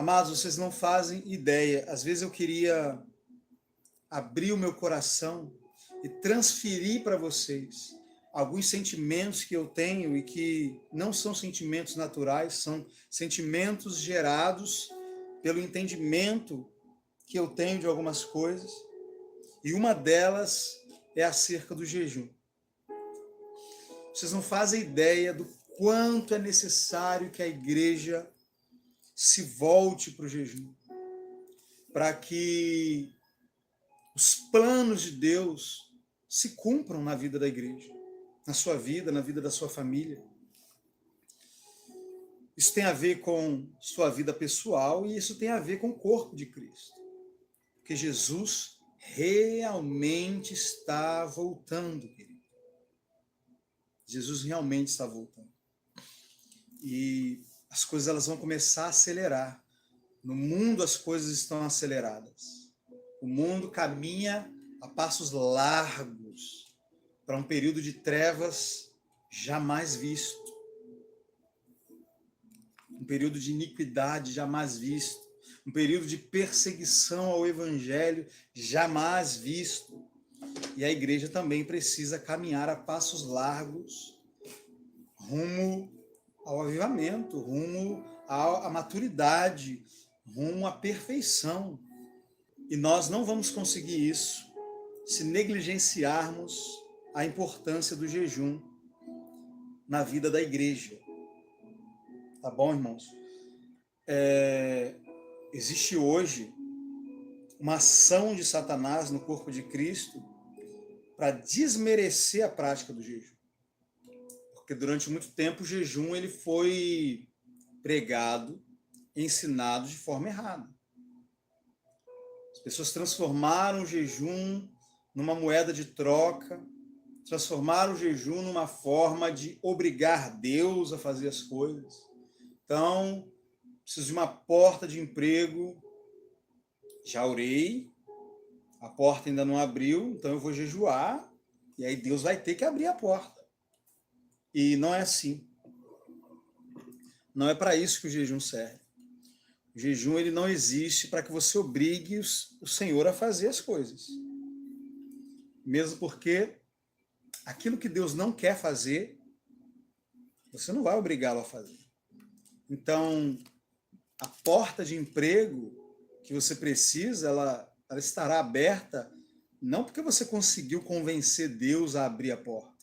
Amados, vocês não fazem ideia. Às vezes eu queria abrir o meu coração e transferir para vocês alguns sentimentos que eu tenho e que não são sentimentos naturais, são sentimentos gerados pelo entendimento que eu tenho de algumas coisas. E uma delas é acerca do jejum. Vocês não fazem ideia do quanto é necessário que a igreja se volte para o jejum, para que os planos de Deus se cumpram na vida da igreja, na sua vida, na vida da sua família. Isso tem a ver com sua vida pessoal e isso tem a ver com o corpo de Cristo. Porque Jesus realmente está voltando, querido. Jesus realmente está voltando. E as coisas elas vão começar a acelerar. No mundo as coisas estão aceleradas. O mundo caminha a passos largos para um período de trevas jamais visto. Um período de iniquidade jamais visto. Um período de perseguição ao evangelho jamais visto. E a igreja também precisa caminhar a passos largos rumo ao avivamento, rumo à maturidade, rumo à perfeição. E nós não vamos conseguir isso se negligenciarmos a importância do jejum na vida da igreja. Tá bom, irmãos? Existe hoje uma ação de Satanás no corpo de Cristo para desmerecer a prática do jejum. Porque durante muito tempo o jejum ele foi pregado, ensinado de forma errada. As pessoas transformaram o jejum numa moeda de troca, transformaram o jejum numa forma de obrigar Deus a fazer as coisas. Então, preciso de uma porta de emprego, já orei, a porta ainda não abriu, então eu vou jejuar, e aí Deus vai ter que abrir a porta. E não é assim. Não é para isso que o jejum serve. O jejum ele não existe para que você obrigue o Senhor a fazer as coisas. Mesmo porque aquilo que Deus não quer fazer, você não vai obrigá-lo a fazer. Então, a porta de emprego que você precisa, ela estará aberta não porque você conseguiu convencer Deus a abrir a porta.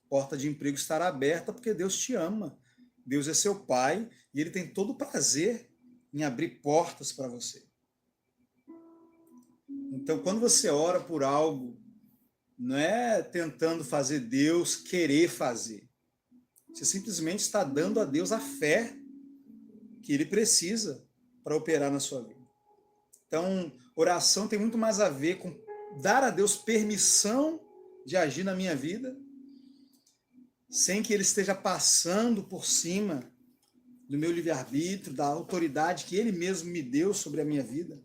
A porta de emprego estará aberta porque Deus te ama. Deus é seu Pai e Ele tem todo o prazer em abrir portas para você. Então, quando você ora por algo, não é tentando fazer Deus querer fazer. Você simplesmente está dando a Deus a fé que Ele precisa para operar na sua vida. Então, oração tem muito mais a ver com dar a Deus permissão de agir na minha vida, sem que Ele esteja passando por cima do meu livre-arbítrio, da autoridade que Ele mesmo me deu sobre a minha vida.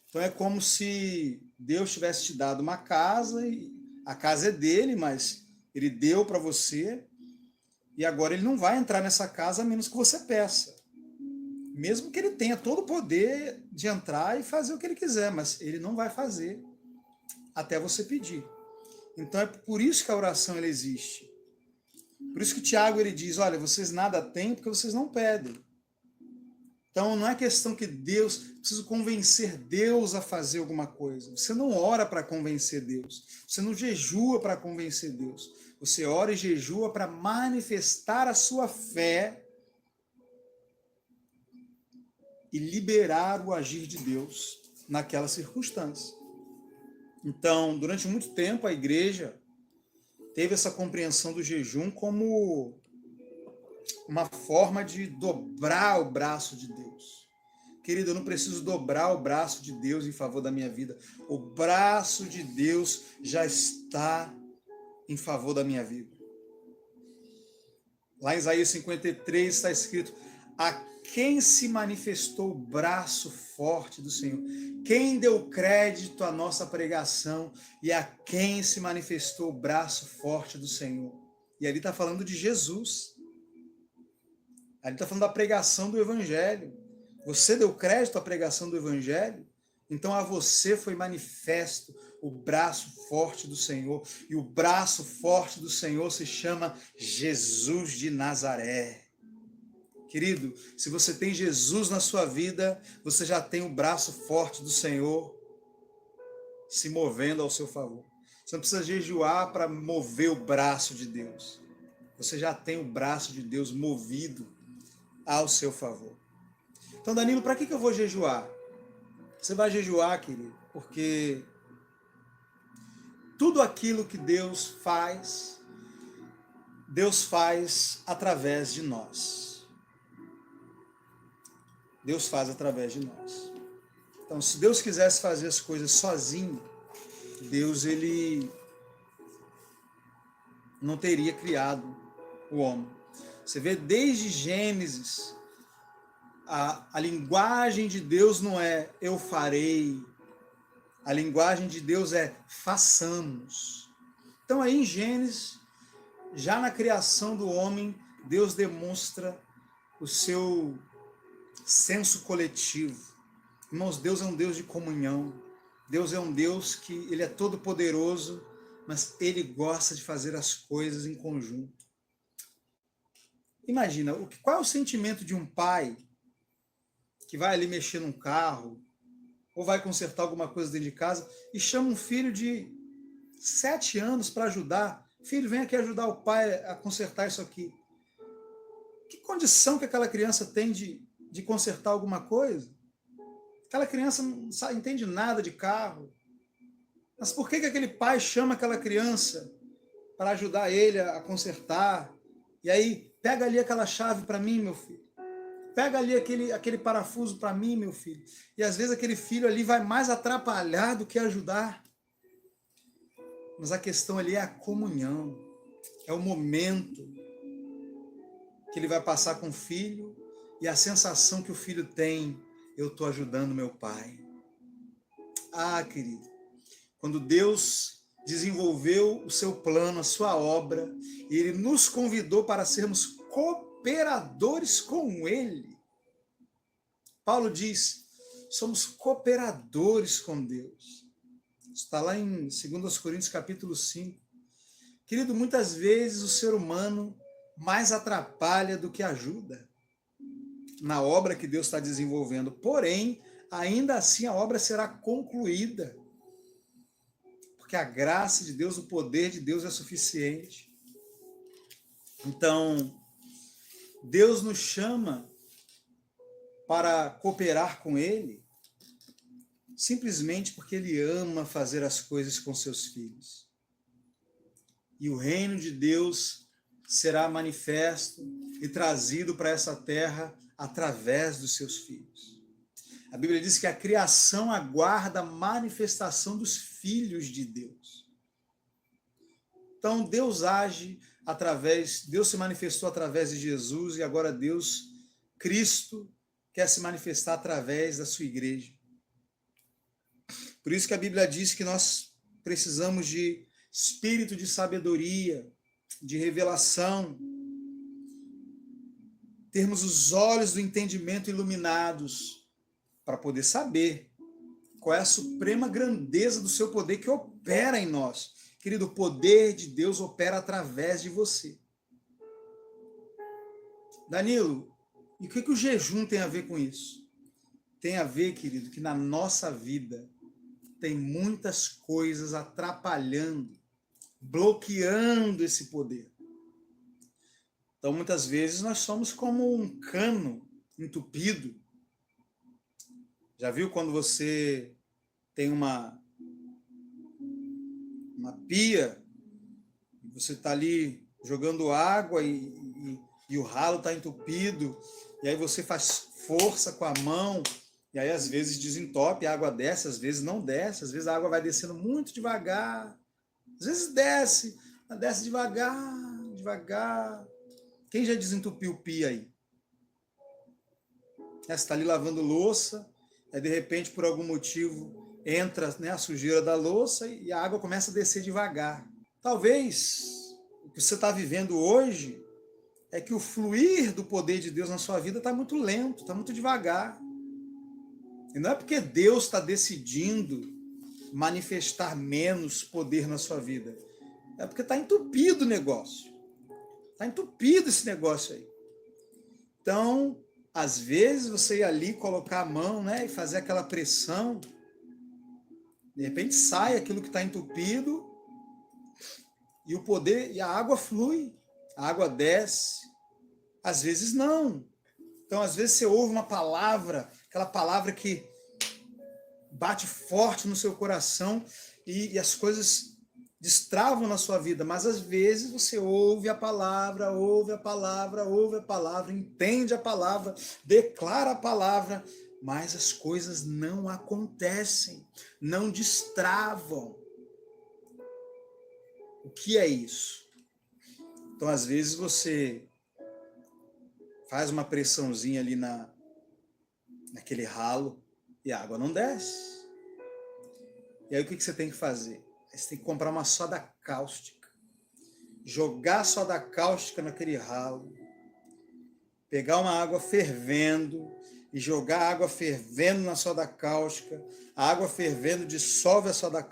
Então é como se Deus tivesse te dado uma casa, e a casa é dele, mas Ele deu para você, e agora Ele não vai entrar nessa casa a menos que você peça. Mesmo que Ele tenha todo o poder de entrar e fazer o que Ele quiser, mas Ele não vai fazer até você pedir. Então é por isso que a oração ela existe. Por isso que Tiago ele diz, olha, vocês nada têm porque vocês não pedem. Então não é questão que Deus, preciso convencer Deus a fazer alguma coisa. Você não ora para convencer Deus. Você não jejua para convencer Deus. Você ora e jejua para manifestar a sua fé e liberar o agir de Deus naquela circunstância. Então, durante muito tempo, a igreja teve essa compreensão do jejum como uma forma de dobrar o braço de Deus. Querido, eu não preciso dobrar o braço de Deus em favor da minha vida. O braço de Deus já está em favor da minha vida. Lá em Isaías 53 está escrito: a quem se manifestou o braço forte do Senhor? Quem deu crédito à nossa pregação e a quem se manifestou o braço forte do Senhor? E ali está falando de Jesus. Ali está falando da pregação do Evangelho. Você deu crédito à pregação do Evangelho? Então a você foi manifesto o braço forte do Senhor. E o braço forte do Senhor se chama Jesus de Nazaré. Querido, se você tem Jesus na sua vida, você já tem o braço forte do Senhor se movendo ao seu favor. Você não precisa jejuar para mover o braço de Deus. Você já tem o braço de Deus movido ao seu favor. Então, Danilo, para que eu vou jejuar? Você vai jejuar, querido, porque tudo aquilo que Deus faz através de nós. Deus faz através de nós. Então, se Deus quisesse fazer as coisas sozinho, Deus, ele não teria criado o homem. Você vê desde Gênesis, a linguagem de Deus não é eu farei, a linguagem de Deus é façamos. Então aí em Gênesis, já na criação do homem, Deus demonstra o seu senso coletivo. Irmãos, Deus é um Deus de comunhão. Deus é um Deus que ele é todo poderoso, mas ele gosta de fazer as coisas em conjunto. Imagina, qual é o sentimento de um pai que vai ali mexer num carro, ou vai consertar alguma coisa dentro de casa, e chama um filho de 7 anos para ajudar. Filho, vem aqui ajudar o pai a consertar isso aqui. Que condição que aquela criança tem de consertar alguma coisa? Aquela criança não entende nada de carro. Mas por que aquele pai chama aquela criança para ajudar ele a consertar? E aí, pega ali aquela chave para mim, meu filho. Pega ali aquele parafuso para mim, meu filho. E às vezes aquele filho ali vai mais atrapalhar do que ajudar. Mas a questão ali é a comunhão. É o momento que ele vai passar com o filho e a sensação que o filho tem: eu estou ajudando meu pai. Ah, querido, quando Deus desenvolveu o seu plano, a sua obra, e ele nos convidou para sermos cooperadores com ele. Paulo diz, somos cooperadores com Deus. Está lá em 2 Coríntios capítulo 5. Querido, muitas vezes o ser humano mais atrapalha do que ajuda na obra que Deus está desenvolvendo. Porém, ainda assim a obra será concluída. Porque a graça de Deus, o poder de Deus é suficiente. Então, Deus nos chama para cooperar com Ele simplesmente porque Ele ama fazer as coisas com seus filhos. E o reino de Deus será manifesto e trazido para essa terra através dos seus filhos. A Bíblia diz que a criação aguarda a manifestação dos filhos de Deus. Então, Deus age Deus se manifestou através de Jesus e agora Deus, Cristo, quer se manifestar através da sua igreja. Por isso que a Bíblia diz que nós precisamos de espírito de sabedoria, de revelação, termos os olhos do entendimento iluminados para poder saber qual é a suprema grandeza do seu poder que opera em nós. Querido, o poder de Deus opera através de você. Danilo, e o que o jejum tem a ver com isso? Tem a ver, querido, que na nossa vida tem muitas coisas atrapalhando, bloqueando esse poder. Então, muitas vezes, nós somos como um cano entupido. Já viu quando você tem uma pia, você está ali jogando água e o ralo está entupido, e aí você faz força com a mão, e aí às vezes desentope, a água desce, às vezes não desce, às vezes a água vai descendo muito devagar, às vezes desce, mas desce devagar, devagar. Quem já desentupiu pia aí? Você está ali lavando louça, aí de repente, por algum motivo, entra, né, a sujeira da louça e a água começa a descer devagar. Talvez o que você está vivendo hoje é que o fluir do poder de Deus na sua vida está muito lento, está muito devagar. E não é porque Deus está decidindo manifestar menos poder na sua vida. É porque está entupido o negócio. Está entupido esse negócio aí. Então, às vezes, você ir ali, colocar a mão, né, e fazer aquela pressão, de repente sai aquilo que está entupido, e o poder, e a água flui, a água desce. Às vezes não. Então, às vezes você ouve uma palavra, aquela palavra que bate forte no seu coração e as coisas destravam na sua vida, mas às vezes você ouve a palavra, entende a palavra, declara a palavra, mas as coisas não acontecem, não destravam. O que é isso? Então, às vezes você faz uma pressãozinha ali naquele ralo e a água não desce. E aí o que você tem que fazer? Você tem que comprar uma soda cáustica, jogar a soda cáustica naquele ralo, pegar uma água fervendo e jogar a água fervendo na soda cáustica. A água fervendo dissolve a soda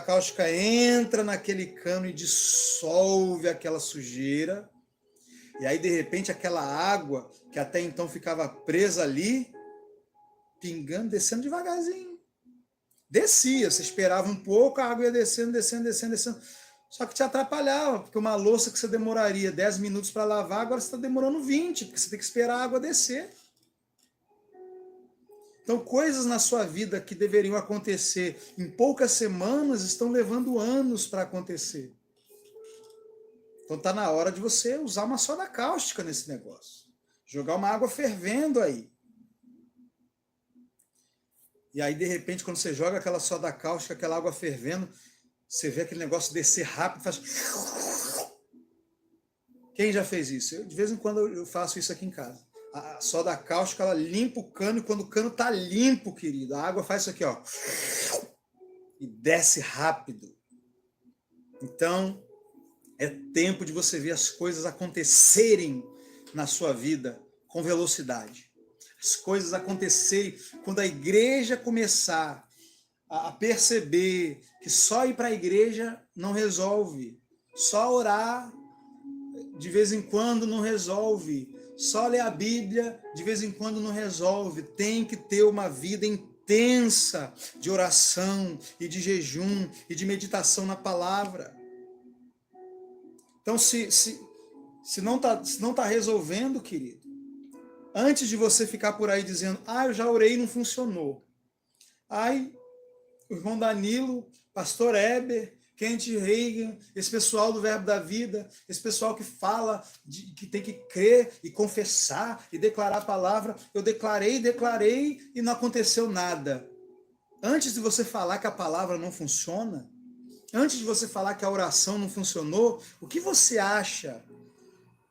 cáustica entra naquele cano e dissolve aquela sujeira. E aí, de repente, aquela água que até então ficava presa ali, pingando, descendo devagarzinho. Descia, você esperava um pouco, a água ia descendo. Só que te atrapalhava, porque uma louça que você demoraria 10 minutos para lavar, agora você está demorando 20, porque você tem que esperar a água descer. Então, coisas na sua vida que deveriam acontecer em poucas semanas estão levando anos para acontecer. Então, está na hora de você usar uma soda cáustica nesse negócio. Jogar uma água fervendo aí. E aí, de repente, quando você joga aquela soda cáustica, aquela água fervendo, você vê aquele negócio descer rápido, faz... Quem já fez isso? De vez em quando eu faço isso aqui em casa. A soda cáustica, ela limpa o cano, e quando o cano está limpo, querido, a água faz isso aqui, ó. E desce rápido. Então, é tempo de você ver as coisas acontecerem na sua vida com velocidade. As coisas acontecerem quando a igreja começar a perceber que só ir para a igreja não resolve, só orar de vez em quando não resolve, só ler a Bíblia de vez em quando não resolve, tem que ter uma vida intensa de oração e de jejum e de meditação na palavra. Então, se não tá resolvendo, querido, antes de você ficar por aí dizendo, eu já orei e não funcionou. O irmão Danilo, pastor Heber, Kent Reagan, esse pessoal do Verbo da Vida, esse pessoal que fala que tem que crer e confessar e declarar a palavra, eu declarei e não aconteceu nada. Antes de você falar que a palavra não funciona, antes de você falar que a oração não funcionou, o que você acha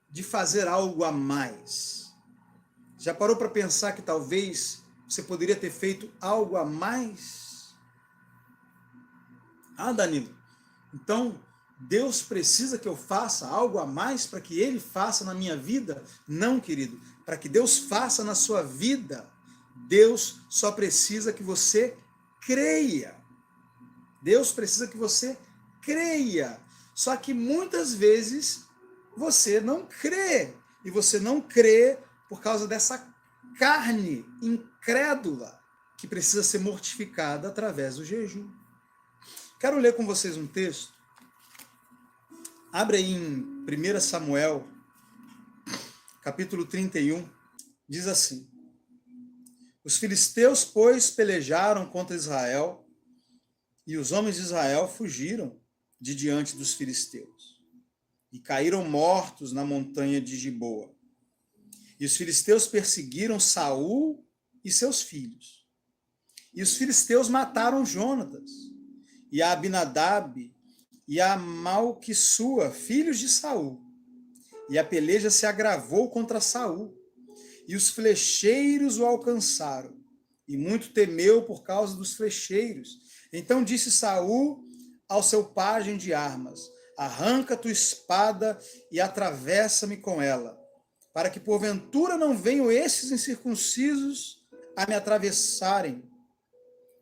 de fazer algo a mais? Já parou para pensar que talvez você poderia ter feito algo a mais? Danilo, então Deus precisa que eu faça algo a mais para que Ele faça na minha vida? Não, querido. Para que Deus faça na sua vida, Deus só precisa que você creia. Deus precisa que você creia. Só que muitas vezes você não crê. E você não crê por causa dessa carne incrédula que precisa ser mortificada através do jejum. Quero ler com vocês um texto. Abre aí em 1 Samuel, capítulo 31. Diz assim: Os filisteus, pois, pelejaram contra Israel, e os homens de Israel fugiram de diante dos filisteus, e caíram mortos na montanha de Giboa. E os filisteus perseguiram Saul e seus filhos. E os filisteus mataram Jonatas, e a Abinadab, e a Malquissua, filhos de Saul. E a peleja se agravou contra Saul, e os flecheiros o alcançaram, e muito temeu por causa dos flecheiros. Então disse Saul ao seu pajem de armas: Arranca tua espada e atravessa-me com ela, para que porventura não venham estes incircuncisos a me atravessarem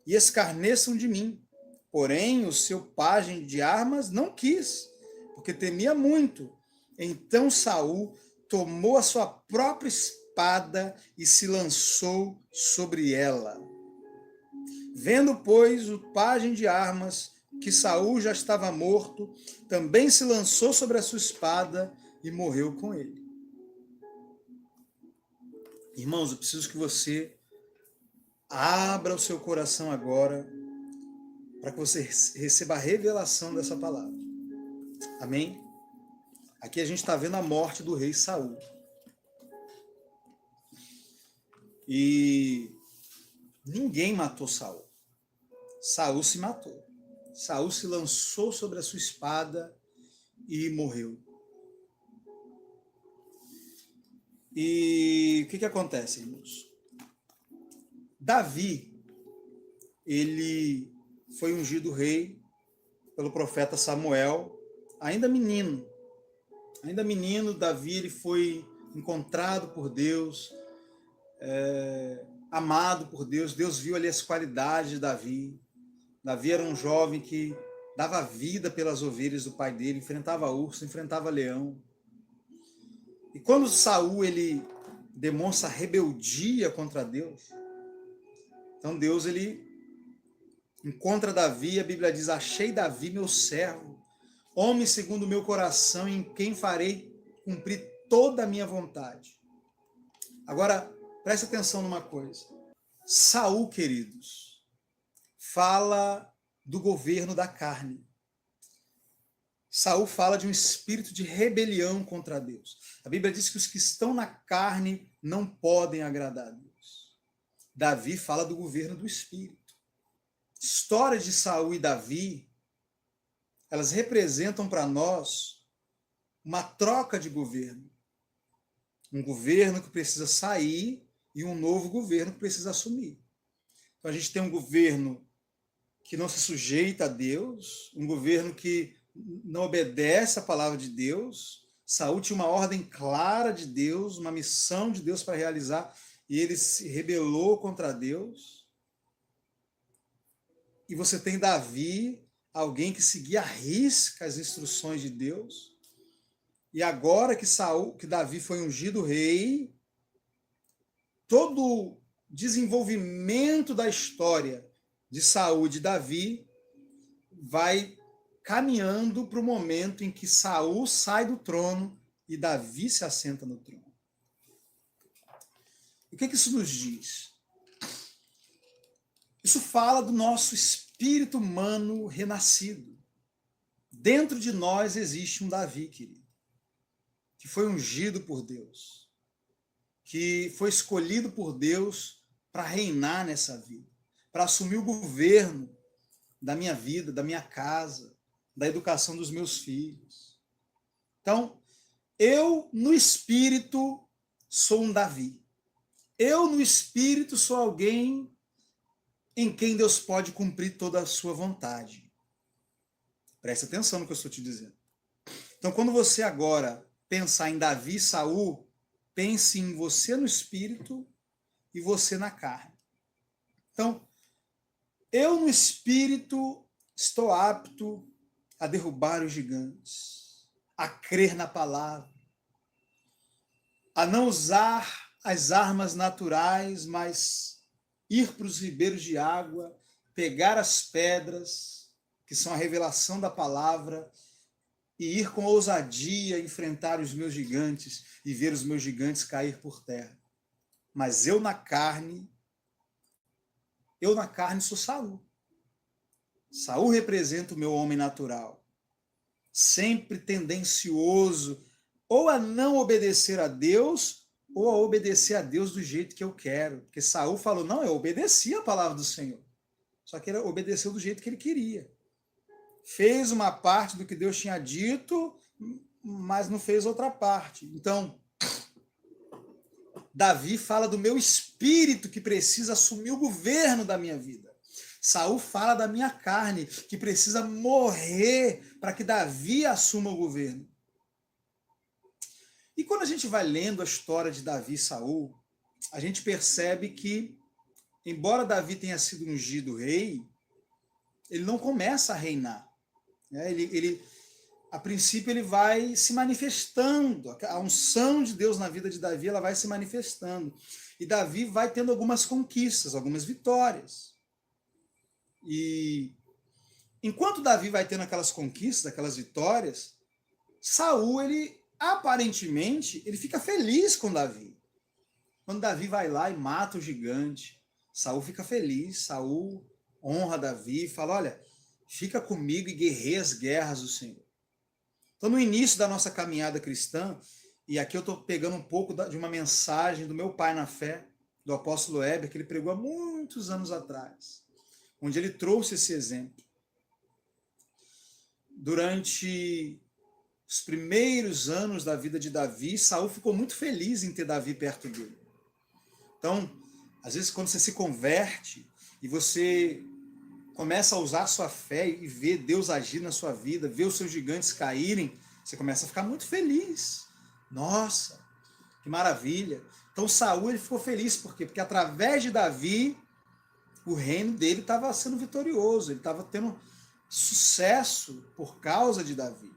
e escarneçam de mim. Porém, o seu pajem de armas não quis, porque temia muito. Então Saul tomou a sua própria espada e se lançou sobre ela. Vendo, pois, o pajem de armas que Saul já estava morto, também se lançou sobre a sua espada e morreu com ele. Irmãos, eu preciso que você abra o seu coração agora para que você receba a revelação dessa palavra. Amém? Aqui a gente está vendo a morte do rei Saul. E ninguém matou Saul. Saul se matou. Saul se lançou sobre a sua espada e morreu. E o que acontece, irmãos? Davi, ele foi ungido rei pelo profeta Samuel, ainda menino. Ainda menino, Davi ele foi encontrado por Deus, amado por Deus. Deus viu ali as qualidades de Davi. Davi era um jovem que dava vida pelas ovelhas do pai dele, enfrentava urso, enfrentava leão. E quando Saul ele demonstra rebeldia contra Deus, então Deus ele encontra Davi, a Bíblia diz: achei Davi, meu servo, homem segundo o meu coração, em quem farei cumprir toda a minha vontade. Agora, preste atenção numa coisa. Saul, queridos, fala do governo da carne. Saul fala de um espírito de rebelião contra Deus. A Bíblia diz que os que estão na carne não podem agradar a Deus. Davi fala do governo do espírito. Histórias de Saul e Davi, elas representam para nós uma troca de governo. Um governo que precisa sair e um novo governo que precisa assumir. Então a gente tem um governo que não se sujeita a Deus, um governo que não obedece à palavra de Deus. Saul tinha uma ordem clara de Deus, uma missão de Deus para realizar, e ele se rebelou contra Deus. E você tem Davi, alguém que seguia à risca as instruções de Deus. E agora que Davi foi ungido rei, todo o desenvolvimento da história de Saul e de Davi vai caminhando para o momento em que Saul sai do trono e Davi se assenta no trono. O que isso nos diz? Isso fala do nosso espírito humano renascido. Dentro de nós existe um Davi, querido, que foi ungido por Deus, que foi escolhido por Deus para reinar nessa vida, para assumir o governo da minha vida, da minha casa, da educação dos meus filhos. Então, eu no espírito sou um Davi. Eu no espírito sou alguém em quem Deus pode cumprir toda a sua vontade. Preste atenção no que eu estou te dizendo. Então, quando você agora pensar em Davi e Saul, pense em você no espírito e você na carne. Então, eu no espírito estou apto a derrubar os gigantes, a crer na palavra, a não usar as armas naturais, mas ir para os ribeiros de água, pegar as pedras, que são a revelação da palavra, e ir com ousadia enfrentar os meus gigantes e ver os meus gigantes cair por terra. Mas eu na carne sou Saul. Saul representa o meu homem natural, sempre tendencioso ou a não obedecer a Deus ou a obedecer a Deus do jeito que eu quero. Porque Saul falou, não, eu obedeci a palavra do Senhor, só que ele obedeceu do jeito que ele queria. Fez uma parte do que Deus tinha dito, mas não fez outra parte. Então, Davi fala do meu espírito que precisa assumir o governo da minha vida. Saul fala da minha carne, que precisa morrer para que Davi assuma o governo. E quando a gente vai lendo a história de Davi e Saul, a gente percebe que embora Davi tenha sido ungido rei, ele não começa a reinar. Né? A princípio, ele vai se manifestando. A unção de Deus na vida de Davi, ela vai se manifestando. E Davi vai tendo algumas conquistas, algumas vitórias. E enquanto Davi vai tendo aquelas conquistas, aquelas vitórias, Saul, ele aparentemente, ele fica feliz com Davi. Quando Davi vai lá e mata o gigante, Saul fica feliz, Saul honra Davi, fala, olha, fica comigo e guerreia as guerras do Senhor. Então, no início da nossa caminhada cristã, e aqui eu estou pegando um pouco de uma mensagem do meu pai na fé, do apóstolo Heber, que ele pregou há muitos anos atrás, onde ele trouxe esse exemplo. Durante os primeiros anos da vida de Davi, Saul ficou muito feliz em ter Davi perto dele. Então, às vezes, quando você se converte e você começa a usar a sua fé e ver Deus agir na sua vida, ver os seus gigantes caírem, você começa a ficar muito feliz. Nossa, que maravilha. Então Saul, ele ficou feliz, por quê? Porque através de Davi, o reino dele estava sendo vitorioso, ele estava tendo sucesso por causa de Davi.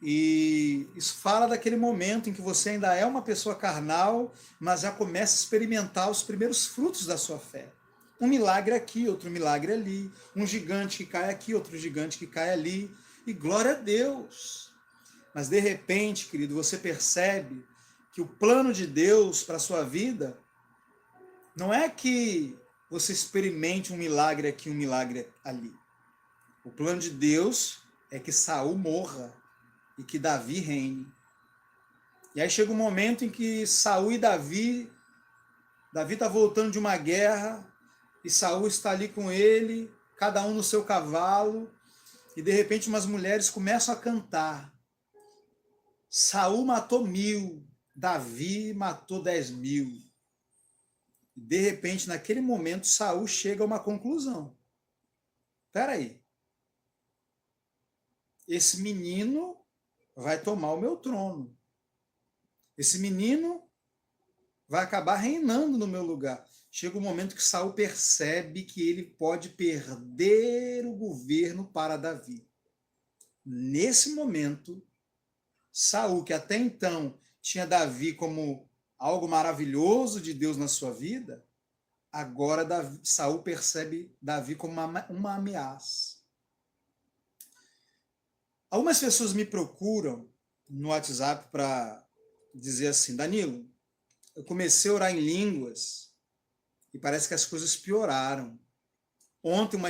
E isso fala daquele momento em que você ainda é uma pessoa carnal, mas já começa a experimentar os primeiros frutos da sua fé. Um milagre aqui, outro milagre ali. Um gigante que cai aqui, outro gigante que cai ali. E glória a Deus. Mas de repente, querido, você percebe que o plano de Deus para a sua vida não é que você experimente um milagre aqui, um milagre ali. O plano de Deus é que Saul morra e que Davi reine. E aí chega um momento em que Saul e Davi está voltando de uma guerra, e Saul está ali com ele, cada um no seu cavalo, e de repente umas mulheres começam a cantar. Saul matou 1000, Davi matou 10.000. E de repente, naquele momento, Saul chega a uma conclusão. Espera aí. Esse menino vai tomar o meu trono. Esse menino vai acabar reinando no meu lugar. Chega um momento que Saul percebe que ele pode perder o governo para Davi. Nesse momento, Saul, que até então tinha Davi como algo maravilhoso de Deus na sua vida, agora Saul percebe Davi como uma ameaça. Algumas pessoas me procuram no WhatsApp para dizer assim, Danilo, eu comecei a orar em línguas e parece que as coisas pioraram. Ontem uma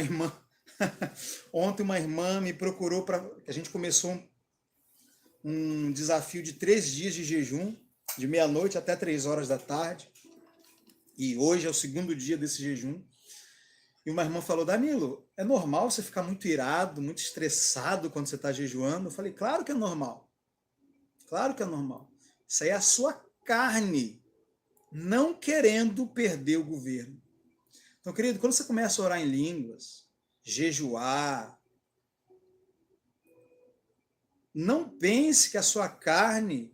irmã me procurou para a gente começou um desafio de 3 dias de jejum, de meia-noite até 3 horas da tarde. E hoje é o 2º dia desse jejum. E uma irmã falou, Danilo, é normal você ficar muito irado, muito estressado quando você está jejuando? Eu falei, claro que é normal. Claro que é normal. Isso aí é a sua carne não querendo perder o governo. Então, querido, quando você começa a orar em línguas, jejuar, não pense que a sua carne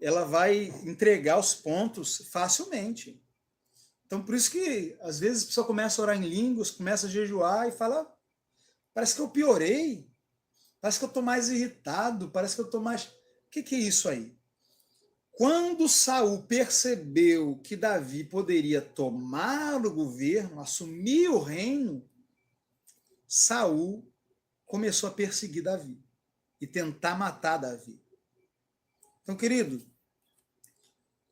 ela vai entregar os pontos facilmente. Então, por isso que, às vezes, a pessoa começa a orar em línguas, começa a jejuar e fala, parece que eu piorei, parece que eu estou mais irritado, parece que eu estou mais... O que é isso aí? Quando Saul percebeu que Davi poderia tomar o governo, assumir o reino, Saul começou a perseguir Davi e tentar matar Davi. Então, querido,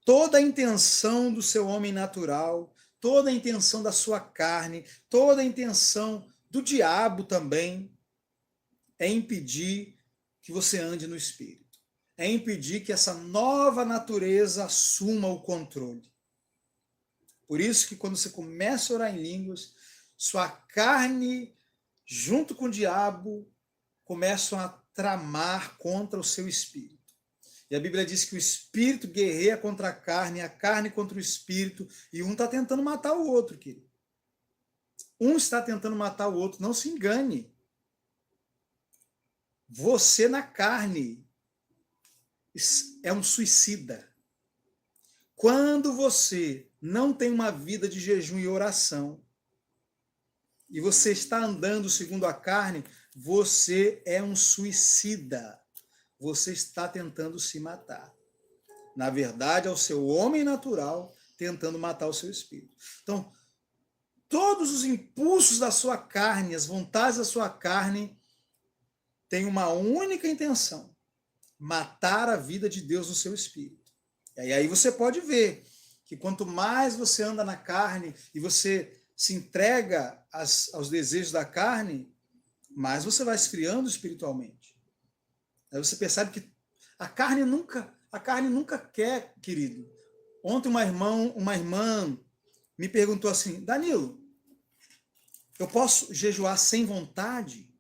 toda a intenção do seu homem natural, toda a intenção da sua carne, toda a intenção do diabo também é impedir que você ande no Espírito. É impedir que essa nova natureza assuma o controle. Por isso que quando você começa a orar em línguas, sua carne, junto com o diabo, começam a tramar contra o seu espírito. E a Bíblia diz que o espírito guerreia contra a carne contra o espírito, e um está tentando matar o outro, querido. Um está tentando matar o outro, não se engane. Você na carne é um suicida. Quando você não tem uma vida de jejum e oração, e você está andando segundo a carne, você é um suicida. Você está tentando se matar. Na verdade, é o seu homem natural tentando matar o seu espírito. Então, todos os impulsos da sua carne, as vontades da sua carne, têm uma única intenção: matar a vida de Deus no seu espírito. E aí você pode ver que quanto mais você anda na carne e você se entrega aos desejos da carne, mais você vai esfriando espiritualmente. Aí você percebe que a carne nunca quer, querido. Ontem uma irmã me perguntou assim: Danilo, eu posso jejuar sem vontade?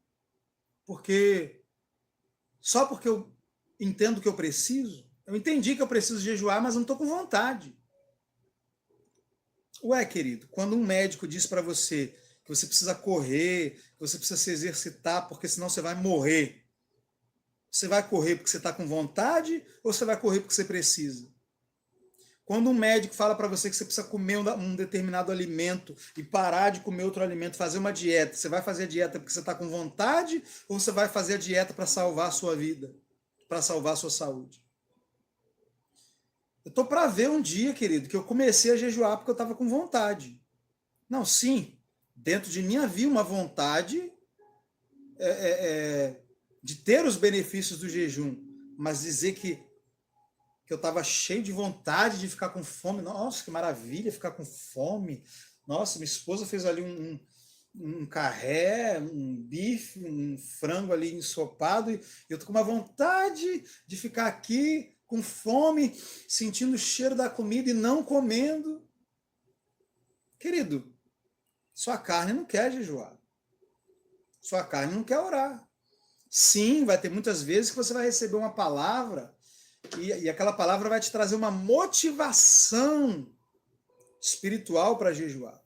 Só porque eu entendo que eu preciso? Eu entendi que eu preciso jejuar, mas não estou com vontade. Ué, querido, quando um médico diz para você que você precisa correr, que você precisa se exercitar, porque senão você vai morrer, você vai correr porque você está com vontade ou você vai correr porque você precisa? Quando um médico fala para você que você precisa comer um determinado alimento e parar de comer outro alimento, fazer uma dieta, você vai fazer a dieta porque você está com vontade ou você vai fazer a dieta para salvar a sua vida, para salvar a sua saúde? Eu estou para ver um dia, querido, que eu comecei a jejuar porque eu estava com vontade. Não, sim, dentro de mim havia uma vontade de ter os benefícios do jejum, mas dizer que eu estava cheio de vontade de ficar com fome. Nossa, que maravilha ficar com fome. Nossa, minha esposa fez ali um carré, um bife, um frango ali ensopado, e eu tô com uma vontade de ficar aqui com fome, sentindo o cheiro da comida e não comendo. Querido, sua carne não quer jejuar. Sua carne não quer orar. Sim, vai ter muitas vezes que você vai receber uma palavra e aquela palavra vai te trazer uma motivação espiritual para jejuar.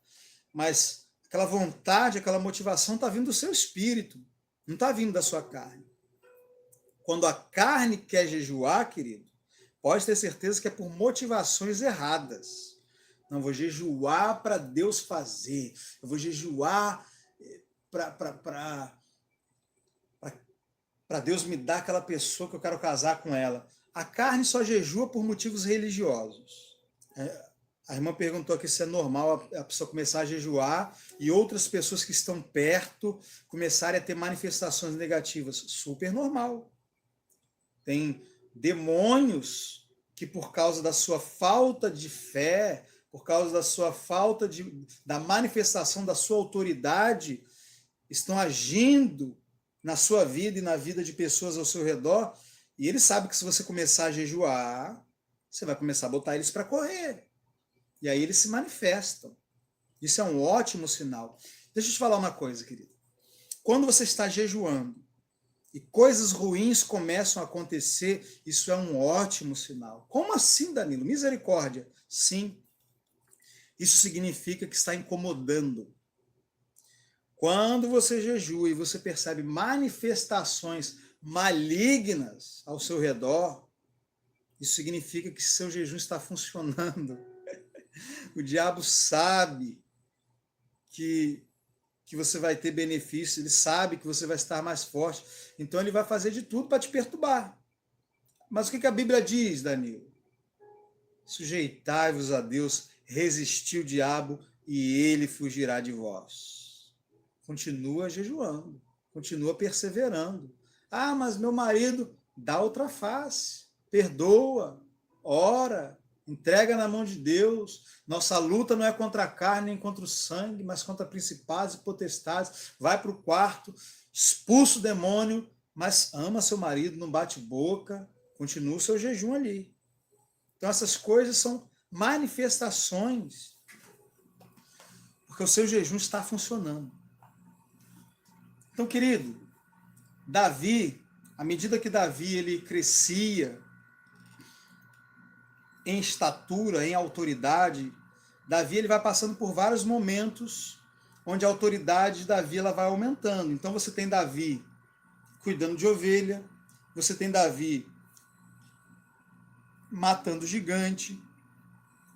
Mas aquela vontade, aquela motivação está vindo do seu espírito, não está vindo da sua carne. Quando a carne quer jejuar, querido, pode ter certeza que é por motivações erradas. Não, vou jejuar para Deus fazer. Eu vou jejuar para Deus me dar aquela pessoa que eu quero casar com ela. A carne só jejua por motivos religiosos. A irmã perguntou aqui se é normal a pessoa começar a jejuar e outras pessoas que estão perto começarem a ter manifestações negativas. Super normal. Tem demônios que, por causa da sua falta de fé, por causa da sua falta da manifestação da sua autoridade, estão agindo na sua vida e na vida de pessoas ao seu redor, e ele sabe que se você começar a jejuar, você vai começar a botar eles para correr. E aí eles se manifestam. Isso é um ótimo sinal. Deixa eu te falar uma coisa, querido. Quando você está jejuando e coisas ruins começam a acontecer, isso é um ótimo sinal. Como assim, Danilo? Misericórdia. Sim. Isso significa que está incomodando. Quando você jejua e você percebe manifestações malignas ao seu redor, isso significa que seu jejum está funcionando. O diabo sabe que você vai ter benefício, ele sabe que você vai estar mais forte, então ele vai fazer de tudo para te perturbar. Mas o que a Bíblia diz, Danilo? Sujeitai-vos a Deus, resistir o diabo e ele fugirá de vós. Continua jejuando, continua perseverando. Ah, mas meu marido, dá outra face, perdoa, ora, entrega na mão de Deus. Nossa luta não é contra a carne nem contra o sangue, mas contra principados e potestades. Vai para o quarto, expulsa o demônio, mas ama seu marido, não bate boca, continua o seu jejum ali. Então essas coisas são manifestações, porque o seu jejum está funcionando. Então, querido, Davi, à medida que Davi ele crescia em estatura, em autoridade, Davi ele vai passando por vários momentos onde a autoridade de Davi ela vai aumentando. Então você tem Davi cuidando de ovelha, você tem Davi matando gigante,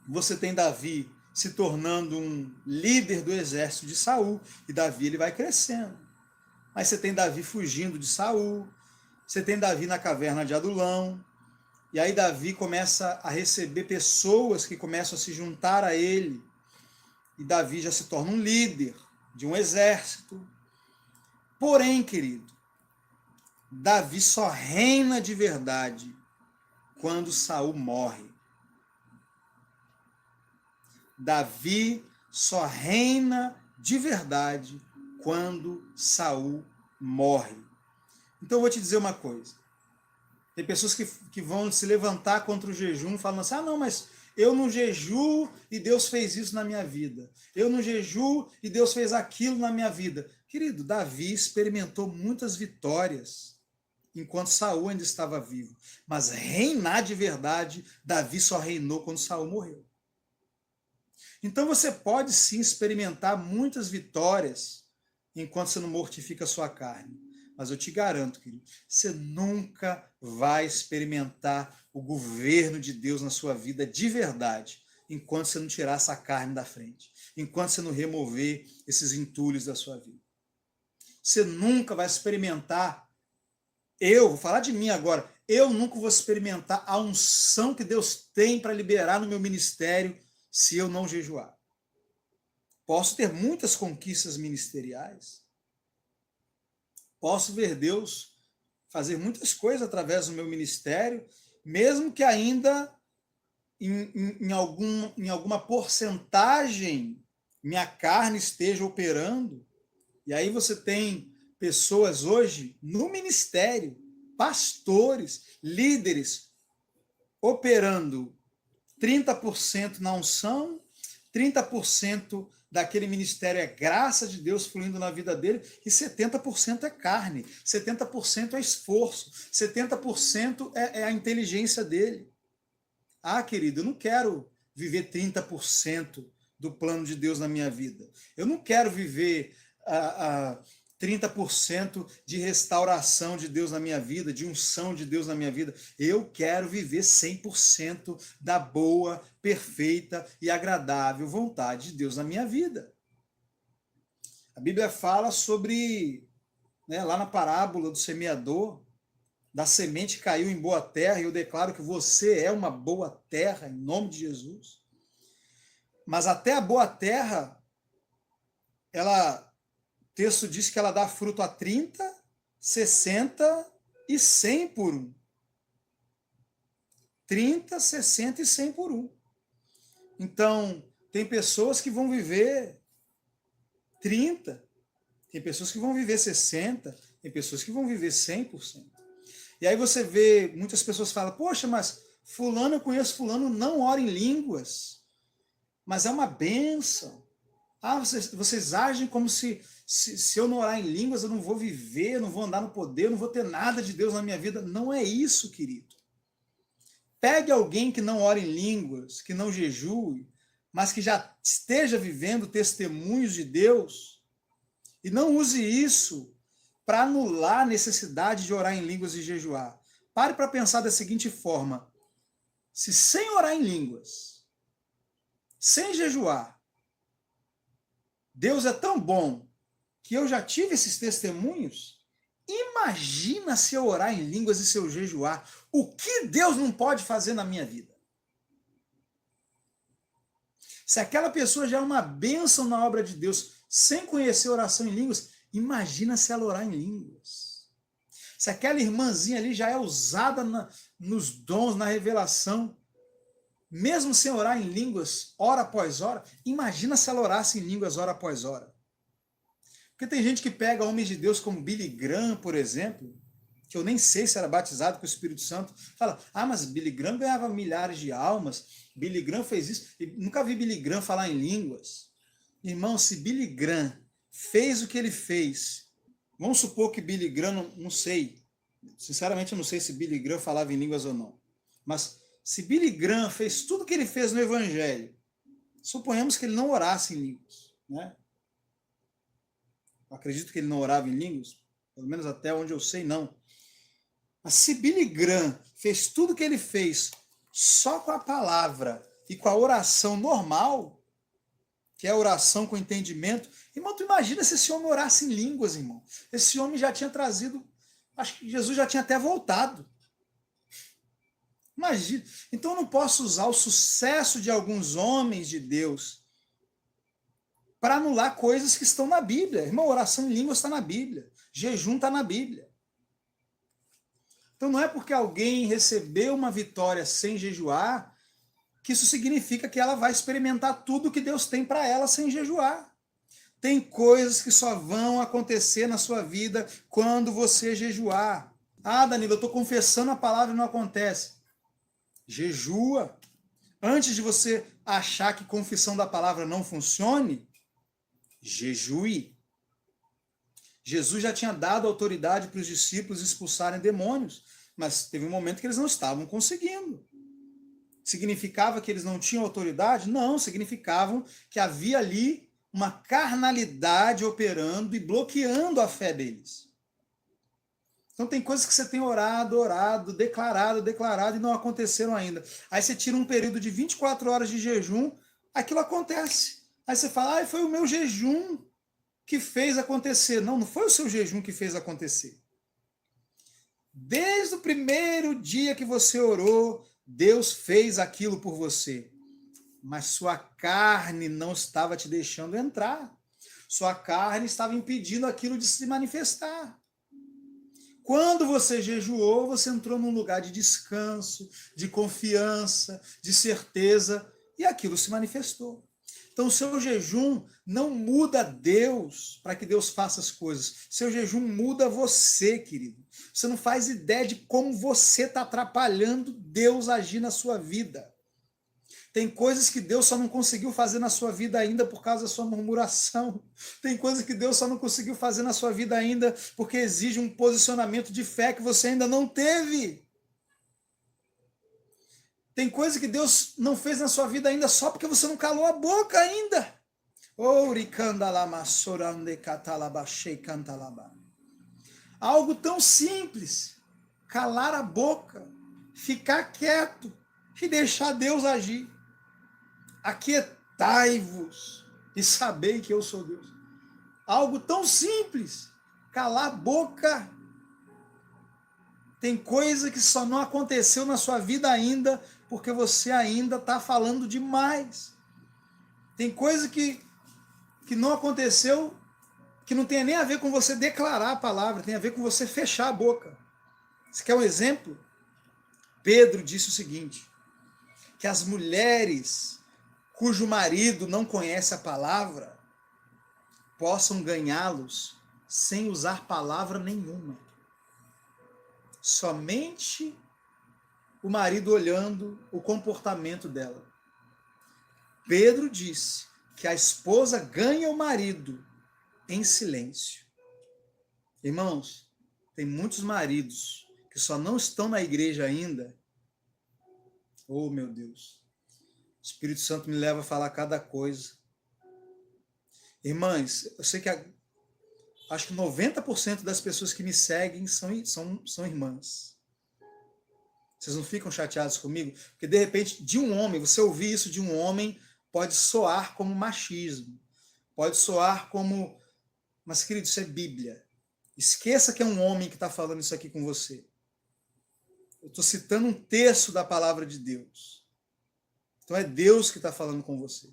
você tem Davi se tornando um líder do exército de Saul, e Davi ele vai crescendo. Mas você tem Davi fugindo de Saul, você tem Davi na caverna de Adulão, e aí Davi começa a receber pessoas que começam a se juntar a ele, e Davi já se torna um líder de um exército. Porém, querido, Davi só reina de verdade quando Saul morre. Davi só reina de verdade quando Saul morre. Então eu vou te dizer uma coisa. Tem pessoas que vão se levantar contra o jejum falando assim, não, mas eu não jejuo e Deus fez isso na minha vida. Eu não jejuo e Deus fez aquilo na minha vida. Querido, Davi experimentou muitas vitórias enquanto Saul ainda estava vivo. Mas reinar de verdade, Davi só reinou quando Saul morreu. Então você pode sim experimentar muitas vitórias enquanto você não mortifica a sua carne. Mas eu te garanto, querido, você nunca vai experimentar o governo de Deus na sua vida de verdade, enquanto você não tirar essa carne da frente, enquanto você não remover esses entulhos da sua vida. Você nunca vai experimentar, vou falar de mim agora, eu nunca vou experimentar a unção que Deus tem para liberar no meu ministério se eu não jejuar. Posso ter muitas conquistas ministeriais, posso ver Deus fazer muitas coisas através do meu ministério, mesmo que ainda em alguma porcentagem minha carne esteja operando. E aí você tem pessoas hoje no ministério, pastores, líderes, operando 30% na unção, 30% daquele ministério é graça de Deus fluindo na vida dele, e 70% é carne, 70% é esforço, 70% é a inteligência dele. Querido, eu não quero viver 30% do plano de Deus na minha vida. Eu não quero viver 30% de restauração de Deus na minha vida, de unção de Deus na minha vida. Eu quero viver 100% da boa, perfeita e agradável vontade de Deus na minha vida. A Bíblia fala sobre, lá na parábola do semeador, da semente que caiu em boa terra, e eu declaro que você é uma boa terra, em nome de Jesus. Mas até a boa terra, o texto diz que ela dá fruto a 30, 60 e 100 por um. 30, 60 e 100 por um. Então, tem pessoas que vão viver 30, tem pessoas que vão viver 60, tem pessoas que vão viver 100%. E aí você vê, muitas pessoas falam, poxa, mas fulano, eu conheço fulano, não ora em línguas, mas é uma bênção. Vocês agem como se eu não orar em línguas, eu não vou viver, eu não vou andar no poder, eu não vou ter nada de Deus na minha vida. Não é isso, querido. Pegue alguém que não ora em línguas, que não jejue, mas que já esteja vivendo testemunhos de Deus, e não use isso para anular a necessidade de orar em línguas e jejuar. Pare para pensar da seguinte forma: se sem orar em línguas, sem jejuar, Deus é tão bom que eu já tive esses testemunhos, imagina se eu orar em línguas e se eu jejuar. O que Deus não pode fazer na minha vida? Se aquela pessoa já é uma bênção na obra de Deus, sem conhecer oração em línguas, imagina se ela orar em línguas. Se aquela irmãzinha ali já é usada nos dons, na revelação, mesmo sem orar em línguas, hora após hora, imagina se ela orasse em línguas hora após hora. Porque tem gente que pega homens de Deus como Billy Graham, por exemplo, que eu nem sei se era batizado com o Espírito Santo, fala, mas Billy Graham ganhava milhares de almas, Billy Graham fez isso, e nunca vi Billy Graham falar em línguas. Irmão, se Billy Graham fez o que ele fez, vamos supor que Billy Graham, não sei, sinceramente eu não sei se Billy Graham falava em línguas ou não, mas se Billy Graham fez tudo o que ele fez no Evangelho, suponhamos que ele não orasse em línguas, né? Eu acredito que ele não orava em línguas, pelo menos até onde eu sei, não. Mas se Billy Graham fez tudo o que ele fez só com a palavra e com a oração normal, que é a oração com entendimento, irmão, tu imagina se esse homem orasse em línguas, irmão. Esse homem já tinha trazido, acho que Jesus já tinha até voltado. Imagina. Então eu não posso usar o sucesso de alguns homens de Deus para anular coisas que estão na Bíblia. Irmão, oração em línguas está na Bíblia. Jejum está na Bíblia. Então não é porque alguém recebeu uma vitória sem jejuar que isso significa que ela vai experimentar tudo que Deus tem para ela sem jejuar. Tem coisas que só vão acontecer na sua vida quando você jejuar. Ah, Danilo, eu estou confessando a palavra e não acontece. Jejua. Antes de você achar que confissão da palavra não funcione, jejue. Jesus já tinha dado autoridade para os discípulos expulsarem demônios, mas teve um momento que eles não estavam conseguindo. Significava que eles não tinham autoridade? Não, significavam que havia ali uma carnalidade operando e bloqueando a fé deles. Então tem coisas que você tem orado, declarado e não aconteceram ainda. Aí você tira um período de 24 horas de jejum, aquilo acontece. Aí você fala, foi o meu jejum que fez acontecer. Não, não foi o seu jejum que fez acontecer. Desde o primeiro dia que você orou, Deus fez aquilo por você. Mas sua carne não estava te deixando entrar. Sua carne estava impedindo aquilo de se manifestar. Quando você jejuou, você entrou num lugar de descanso, de confiança, de certeza, e aquilo se manifestou. Então, o seu jejum não muda Deus para que Deus faça as coisas. Seu jejum muda você, querido. Você não faz ideia de como você está atrapalhando Deus agir na sua vida. Tem coisas que Deus só não conseguiu fazer na sua vida ainda por causa da sua murmuração. Tem coisas que Deus só não conseguiu fazer na sua vida ainda porque exige um posicionamento de fé que você ainda não teve. Tem coisa que Deus não fez na sua vida ainda só porque você não calou a boca ainda. Algo tão simples. Calar a boca, ficar quieto e deixar Deus agir. Aquietai-vos e sabei que eu sou Deus. Algo tão simples. Calar a boca. Tem coisa que só não aconteceu na sua vida ainda porque você ainda está falando demais. Tem coisa que não aconteceu que não tem nem a ver com você declarar a palavra, tem a ver com você fechar a boca. Você quer um exemplo? Pedro disse o seguinte, que as mulheres cujo marido não conhece a palavra possam ganhá-los sem usar palavra nenhuma. Somente o marido olhando o comportamento dela. Pedro disse que a esposa ganha o marido em silêncio. Irmãos, tem muitos maridos que só não estão na igreja ainda. Oh, meu Deus. O Espírito Santo me leva a falar cada coisa. Irmãs, eu sei que acho que 90% das pessoas que me seguem são irmãs. Vocês não ficam chateados comigo? Porque, de repente, de um homem, você ouvir isso de um homem, pode soar como machismo. Pode soar como... Mas, querido, isso é Bíblia. Esqueça que é um homem que está falando isso aqui com você. Eu estou citando um terço da palavra de Deus. Então é Deus que está falando com você.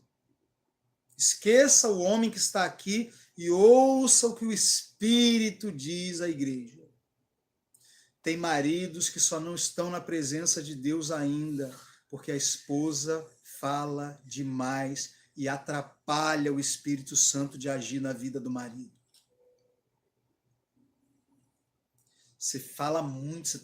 Esqueça o homem que está aqui e ouça o que o Espírito diz à igreja. Tem maridos que só não estão na presença de Deus ainda, porque a esposa fala demais e atrapalha o Espírito Santo de agir na vida do marido. Você fala muito, você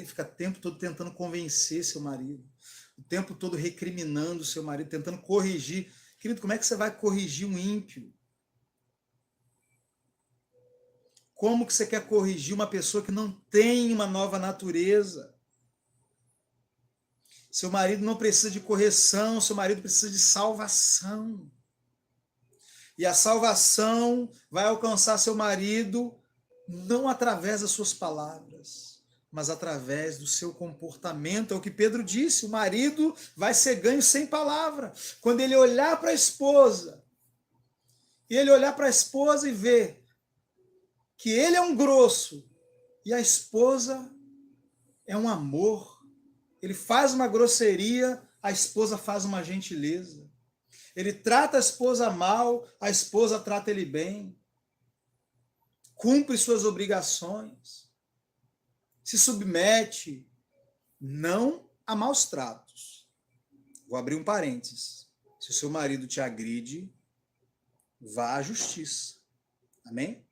fica o tempo todo tentando convencer seu marido, o tempo todo recriminando seu marido, tentando corrigir. Querido, como é que você vai corrigir um ímpio? Como que você quer corrigir uma pessoa que não tem uma nova natureza? Seu marido não precisa de correção, seu marido precisa de salvação. E a salvação vai alcançar seu marido não através das suas palavras, mas através do seu comportamento. É o que Pedro disse, o marido vai ser ganho sem palavra. Quando ele olhar para a esposa, e ele olhar para a esposa e ver que ele é um grosso e a esposa é um amor, ele faz uma grosseria, a esposa faz uma gentileza. Ele trata a esposa mal, a esposa trata ele bem. Cumpre suas obrigações. Se submete, não a maus tratos. Vou abrir um parênteses. Se o seu marido te agride, vá à justiça. Amém?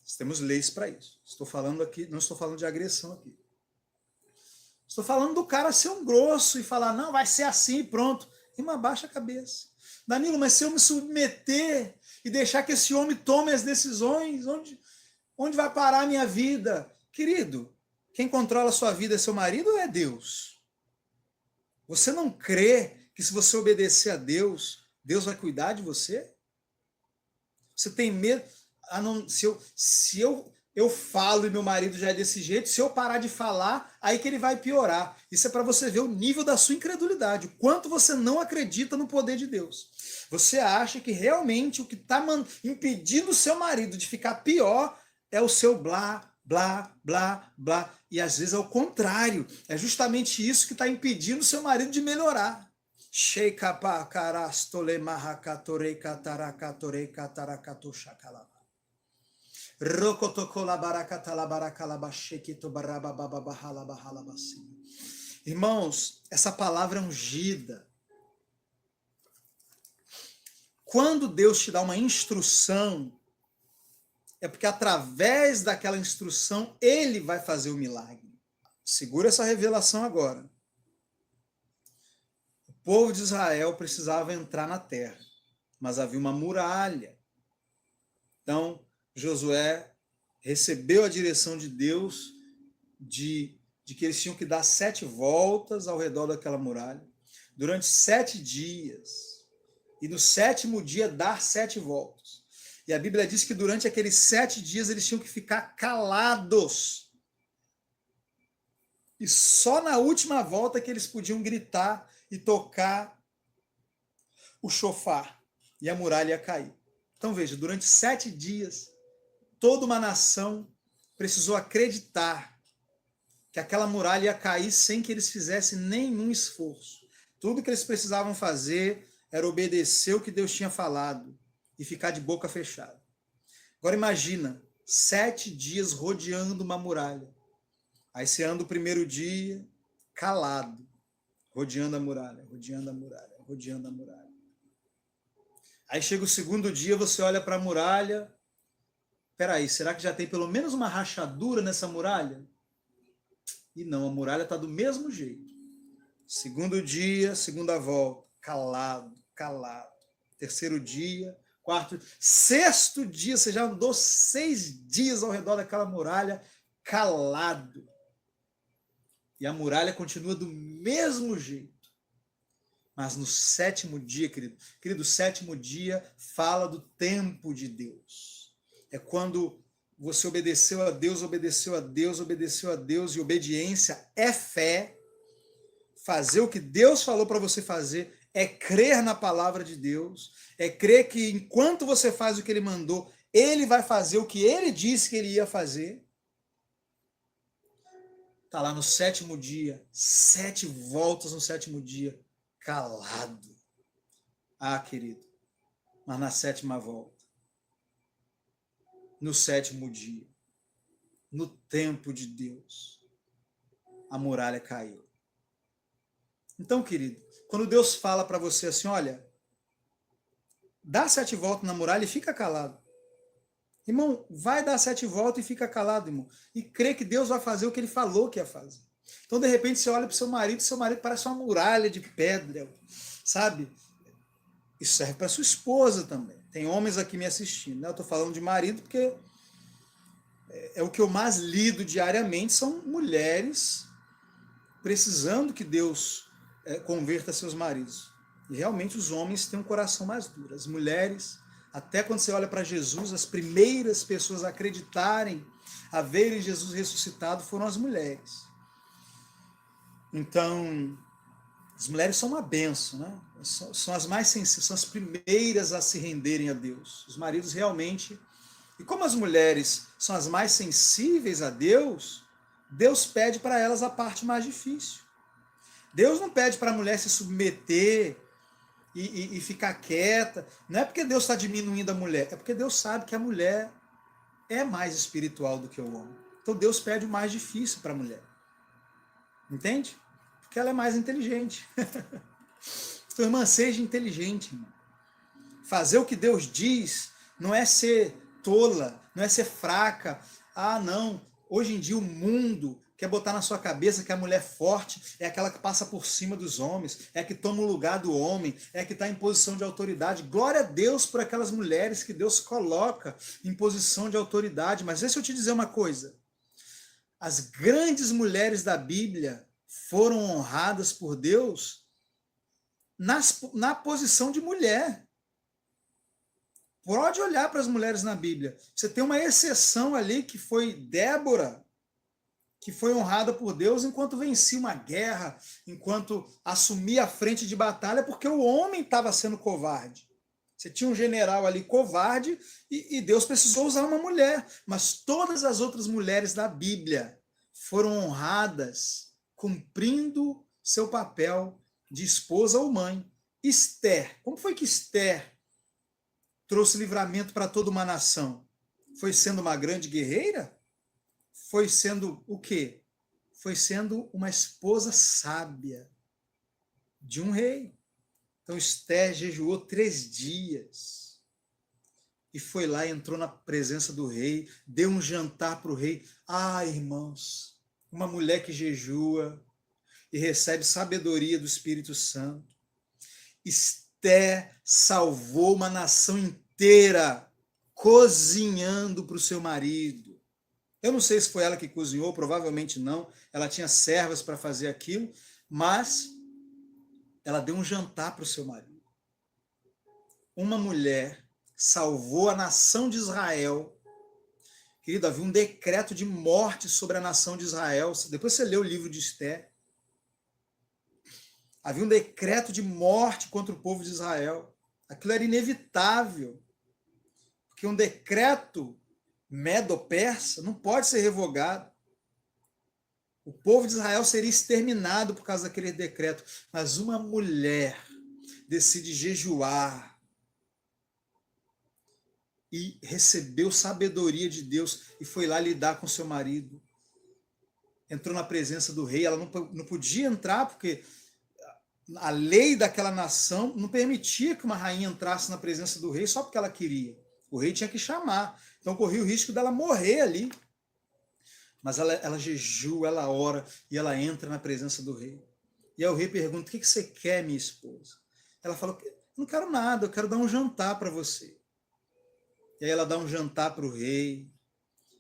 Nós temos leis para isso. Estou falando aqui, não estou falando de agressão aqui. Estou falando do cara ser um grosso e falar, não, vai ser assim e pronto. Irmã, abaixa a cabeça. Danilo, mas se eu me submeter e deixar que esse homem tome as decisões, onde vai parar a minha vida? Querido, quem controla a sua vida é seu marido ou é Deus? Você não crê que se você obedecer a Deus, Deus vai cuidar de você? Você tem medo? Se eu falo e meu marido já é desse jeito, se eu parar de falar, aí que ele vai piorar. Isso é para você ver o nível da sua incredulidade, o quanto você não acredita no poder de Deus. Você acha que realmente o que está impedindo o seu marido de ficar pior é o seu blá, blá, blá, blá. E às vezes é o contrário. É justamente isso que está impedindo o seu marido de melhorar. Irmãos, essa palavra é ungida. Quando Deus te dá uma instrução, é porque através daquela instrução Ele vai fazer o milagre. Segura essa revelação agora. O povo de Israel precisava entrar na terra, mas havia uma muralha. Então, Josué recebeu a direção de Deus de que eles tinham que dar 7 voltas ao redor daquela muralha, durante 7 dias. E no 7º dia dar 7 voltas. E a Bíblia diz que durante aqueles 7 dias eles tinham que ficar calados. E só na última volta que eles podiam gritar e tocar o chofar. E a muralha ia cair. Então veja, durante 7 dias, toda uma nação precisou acreditar que aquela muralha ia cair sem que eles fizessem nenhum esforço. Tudo que eles precisavam fazer era obedecer o que Deus tinha falado e ficar de boca fechada. Agora imagina, 7 dias rodeando uma muralha. Aí você anda o primeiro dia calado, rodeando a muralha, rodeando a muralha, rodeando a muralha. Aí chega o 2º dia, você olha para a muralha. Peraí, será que já tem pelo menos uma rachadura nessa muralha? E não, a muralha está do mesmo jeito. 2º dia, 2ª volta, calado, calado. 3º dia, 4º, 6º dia, você já andou 6 dias ao redor daquela muralha, calado. E a muralha continua do mesmo jeito. Mas no 7º dia, querido, o 7º dia fala do tempo de Deus. É quando você obedeceu a Deus, obedeceu a Deus, obedeceu a Deus, e obediência é fé. Fazer o que Deus falou para você fazer é crer na palavra de Deus, é crer que enquanto você faz o que Ele mandou, Ele vai fazer o que Ele disse que Ele ia fazer. Está lá no 7º dia, 7 voltas no 7º dia, calado. Ah, querido, mas na 7ª volta, no 7º dia, no tempo de Deus, a muralha caiu. Então, querido, quando Deus fala para você assim, olha, dá 7 voltas na muralha e fica calado. Irmão, vai dar 7 voltas e fica calado, irmão. E crê que Deus vai fazer o que Ele falou que ia fazer. Então, de repente, você olha para o seu marido parece uma muralha de pedra, sabe? Isso serve para sua esposa também. Tem homens aqui me assistindo, né? Eu estou falando de marido porque é o que eu mais lido diariamente, são mulheres precisando que Deus converta seus maridos. E realmente os homens têm um coração mais duro. As mulheres Até quando você olha para Jesus, as primeiras pessoas a acreditarem, a verem Jesus ressuscitado, foram as mulheres. Então, as mulheres são uma bênção, né? São as mais sensíveis, são as primeiras a se renderem a Deus. Os maridos realmente... E como as mulheres são as mais sensíveis a Deus, Deus pede para elas a parte mais difícil. Deus não pede para a mulher se submeter e ficar quieta. Não é porque Deus está diminuindo a mulher, é porque Deus sabe que a mulher é mais espiritual do que o homem. Então Deus pede o mais difícil para a mulher. Entende? Porque ela é mais inteligente. Então, irmã, seja inteligente, irmã. Fazer o que Deus diz não é ser tola, não é ser fraca. Ah, não. Hoje em dia o mundo quer botar na sua cabeça que a mulher forte é aquela que passa por cima dos homens, é a que toma o lugar do homem, é a que está em posição de autoridade. Glória a Deus por aquelas mulheres que Deus coloca em posição de autoridade. Mas deixa eu te dizer uma coisa. As grandes mulheres da Bíblia foram honradas por Deus na posição de mulher. Pode olhar para as mulheres na Bíblia. Você tem uma exceção ali que foi Débora, que foi honrada por Deus enquanto vencia uma guerra, enquanto assumia a frente de batalha, porque o homem estava sendo covarde. Você tinha um general ali covarde e Deus precisou usar uma mulher. Mas todas as outras mulheres da Bíblia foram honradas cumprindo seu papel de esposa ou mãe. Esther, como foi que Esther trouxe livramento para toda uma nação? Foi sendo uma grande guerreira? Foi sendo o quê? Foi sendo uma esposa sábia de um rei. Então Esther jejuou 3 dias e foi lá, entrou na presença do rei, deu um jantar para o rei. Ah, irmãos, uma mulher que jejua e recebe sabedoria do Espírito Santo. Esther salvou uma nação inteira cozinhando para o seu marido. Eu não sei se foi ela que cozinhou, provavelmente não. Ela tinha servas para fazer aquilo, mas ela deu um jantar para o seu marido. Uma mulher salvou a nação de Israel. Querido, havia um decreto de morte sobre a nação de Israel. Depois você lê o livro de Esther. Havia um decreto de morte contra o povo de Israel. Aquilo era inevitável. Porque um decreto medo-persa não pode ser revogado. O povo de Israel seria exterminado por causa daquele decreto. Mas uma mulher decide jejuar e recebeu sabedoria de Deus e foi lá lidar com seu marido. Entrou na presença do rei. Ela não podia entrar porque a lei daquela nação não permitia que uma rainha entrasse na presença do rei só porque ela queria. O rei tinha que chamar. Então corria o risco dela morrer ali. Mas ela jejua, ela ora e ela entra na presença do rei. E aí o rei pergunta: o que você quer, minha esposa? Ela fala: não quero nada, eu quero dar um jantar para você. E aí ela dá um jantar para o rei.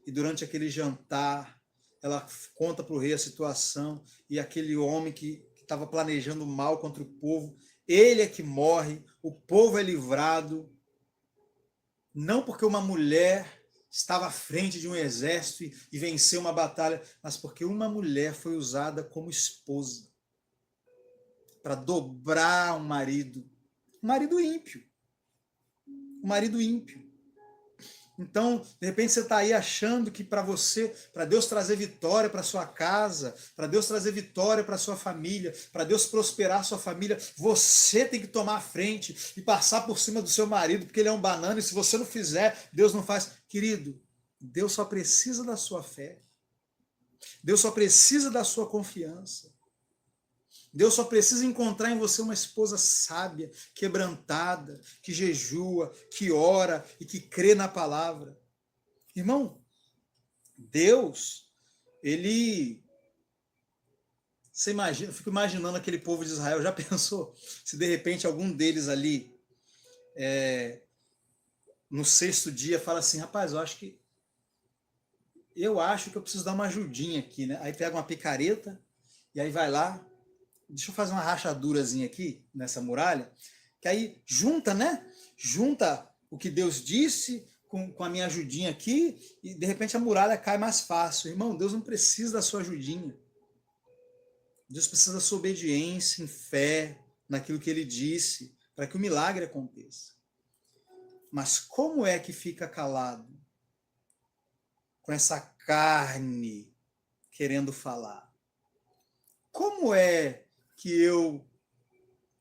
E durante aquele jantar, ela conta para o rei a situação. E aquele homem que estava planejando mal contra o povo, ele é que morre, o povo é livrado. Não porque uma mulher estava à frente de um exército e venceu uma batalha, mas porque uma mulher foi usada como esposa para dobrar um marido ímpio. Um marido ímpio. Então, de repente você está aí achando que para você, para Deus trazer vitória para sua casa, para Deus trazer vitória para sua família, para Deus prosperar a sua família, você tem que tomar a frente e passar por cima do seu marido, porque ele é um banana, e se você não fizer, Deus não faz. Querido, Deus só precisa da sua fé. Deus só precisa da sua confiança. Deus só precisa encontrar em você uma esposa sábia, quebrantada, que jejua, que ora e que crê na palavra. Irmão, Deus, ele... Você imagina, eu fico imaginando aquele povo de Israel, já pensou se de repente algum deles ali, no 6º dia, fala assim: rapaz, eu acho que eu preciso dar uma ajudinha aqui, né? Aí pega uma picareta e aí vai lá, deixa eu fazer uma rachadurazinha aqui nessa muralha, que aí junta, né? Junta o que Deus disse com a minha ajudinha aqui, e de repente a muralha cai mais fácil. Irmão, Deus não precisa da sua ajudinha. Deus precisa da sua obediência em fé, naquilo que ele disse, para que o milagre aconteça. Mas como é que fica calado? Com essa carne querendo falar. Como é que eu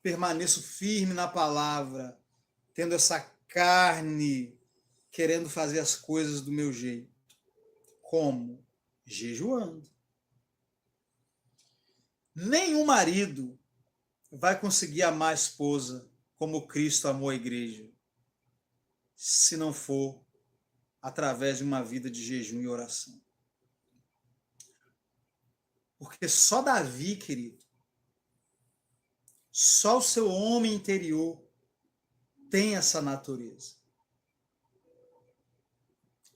permaneço firme na palavra, tendo essa carne querendo fazer as coisas do meu jeito? Como? Jejuando. Nenhum marido vai conseguir amar a esposa como Cristo amou a igreja, se não for através de uma vida de jejum e oração. Porque só Davi, querido, só o seu homem interior tem essa natureza.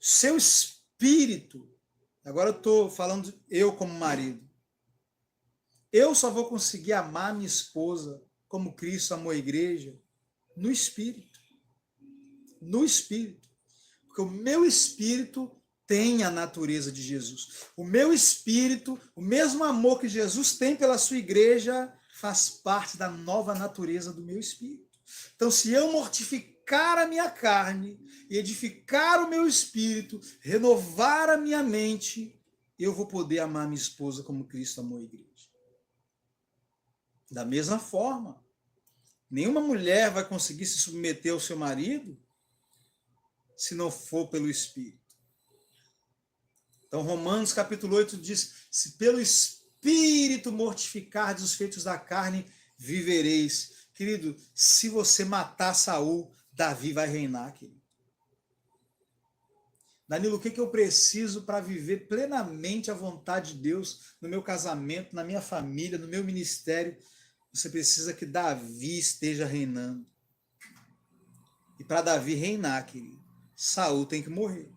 Seu espírito, agora eu estou falando eu como marido, eu só vou conseguir amar minha esposa como Cristo amou a igreja no espírito. No espírito. Porque o meu espírito tem a natureza de Jesus. O meu espírito, o mesmo amor que Jesus tem pela sua igreja, faz parte da nova natureza do meu espírito. Então, se eu mortificar a minha carne e edificar o meu espírito, renovar a minha mente, eu vou poder amar minha esposa como Cristo amou a igreja. Da mesma forma, nenhuma mulher vai conseguir se submeter ao seu marido se não for pelo Espírito. Então, Romanos capítulo 8 diz, se pelo Espírito mortificardes os feitos da carne, vivereis. Querido, se você matar Saul, Davi vai reinar, querido. Danilo, o que eu preciso para viver plenamente a vontade de Deus no meu casamento, na minha família, no meu ministério? Você precisa que Davi esteja reinando. E para Davi reinar, querido, Saul tem que morrer.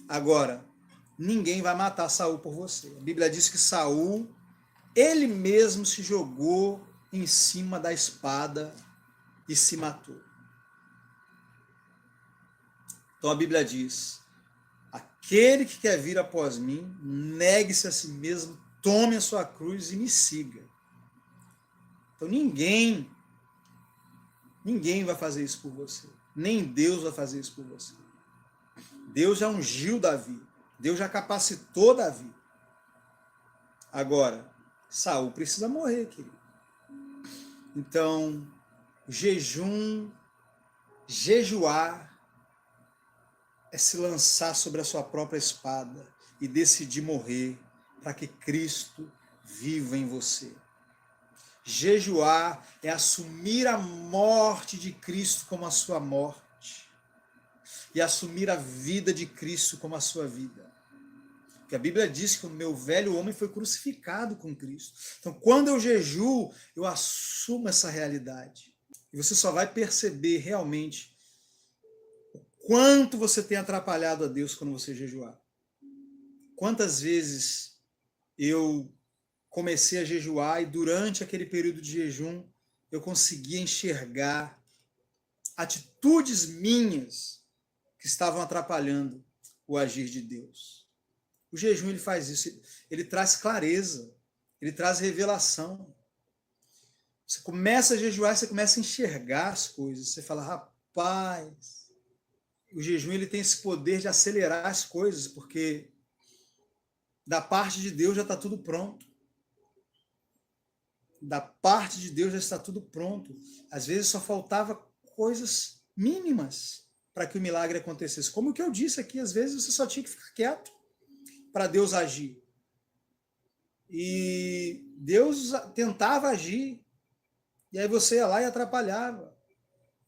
Agora, ninguém vai matar Saul por você. A Bíblia diz que Saul, ele mesmo se jogou em cima da espada e se matou. Então a Bíblia diz, aquele que quer vir após mim, negue-se a si mesmo, tome a sua cruz e me siga. Então ninguém vai fazer isso por você. Nem Deus vai fazer isso por você. Deus já ungiu Davi. Deus já capacitou Davi. Agora, Saul precisa morrer, querido. Então, jejuar é se lançar sobre a sua própria espada e decidir morrer para que Cristo viva em você. Jejuar é assumir a morte de Cristo como a sua morte e assumir a vida de Cristo como a sua vida. Porque a Bíblia diz que o meu velho homem foi crucificado com Cristo. Então, quando eu jejuo, eu assumo essa realidade. E você só vai perceber realmente o quanto você tem atrapalhado a Deus quando você jejuar. Quantas vezes eu comecei a jejuar e durante aquele período de jejum eu conseguia enxergar atitudes minhas que estavam atrapalhando o agir de Deus. O jejum ele faz isso, ele traz clareza, ele traz revelação. Você começa a jejuar, você começa a enxergar as coisas, você fala, rapaz, o jejum ele tem esse poder de acelerar as coisas, porque da parte de Deus já está tudo pronto. Da parte de Deus já está tudo pronto. Às vezes só faltava coisas mínimas para que o milagre acontecesse. Como o que eu disse aqui, às vezes você só tinha que ficar quieto para Deus agir. E Deus tentava agir, e aí você ia lá e atrapalhava.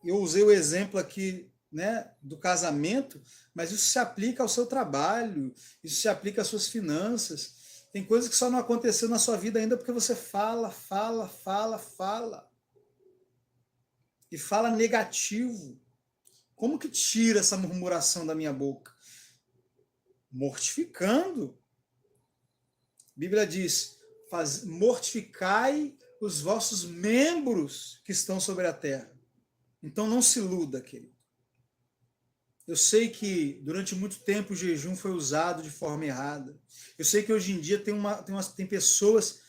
Eu usei o exemplo aqui, né, do casamento, mas isso se aplica ao seu trabalho, isso se aplica às suas finanças. Tem coisas que só não aconteceu na sua vida ainda porque você fala. E fala negativo. Como que tira essa murmuração da minha boca? Mortificando. A Bíblia diz, mortificai os vossos membros que estão sobre a terra. Então não se iluda, querido. Eu sei que durante muito tempo o jejum foi usado de forma errada. Eu sei que hoje em dia tem pessoas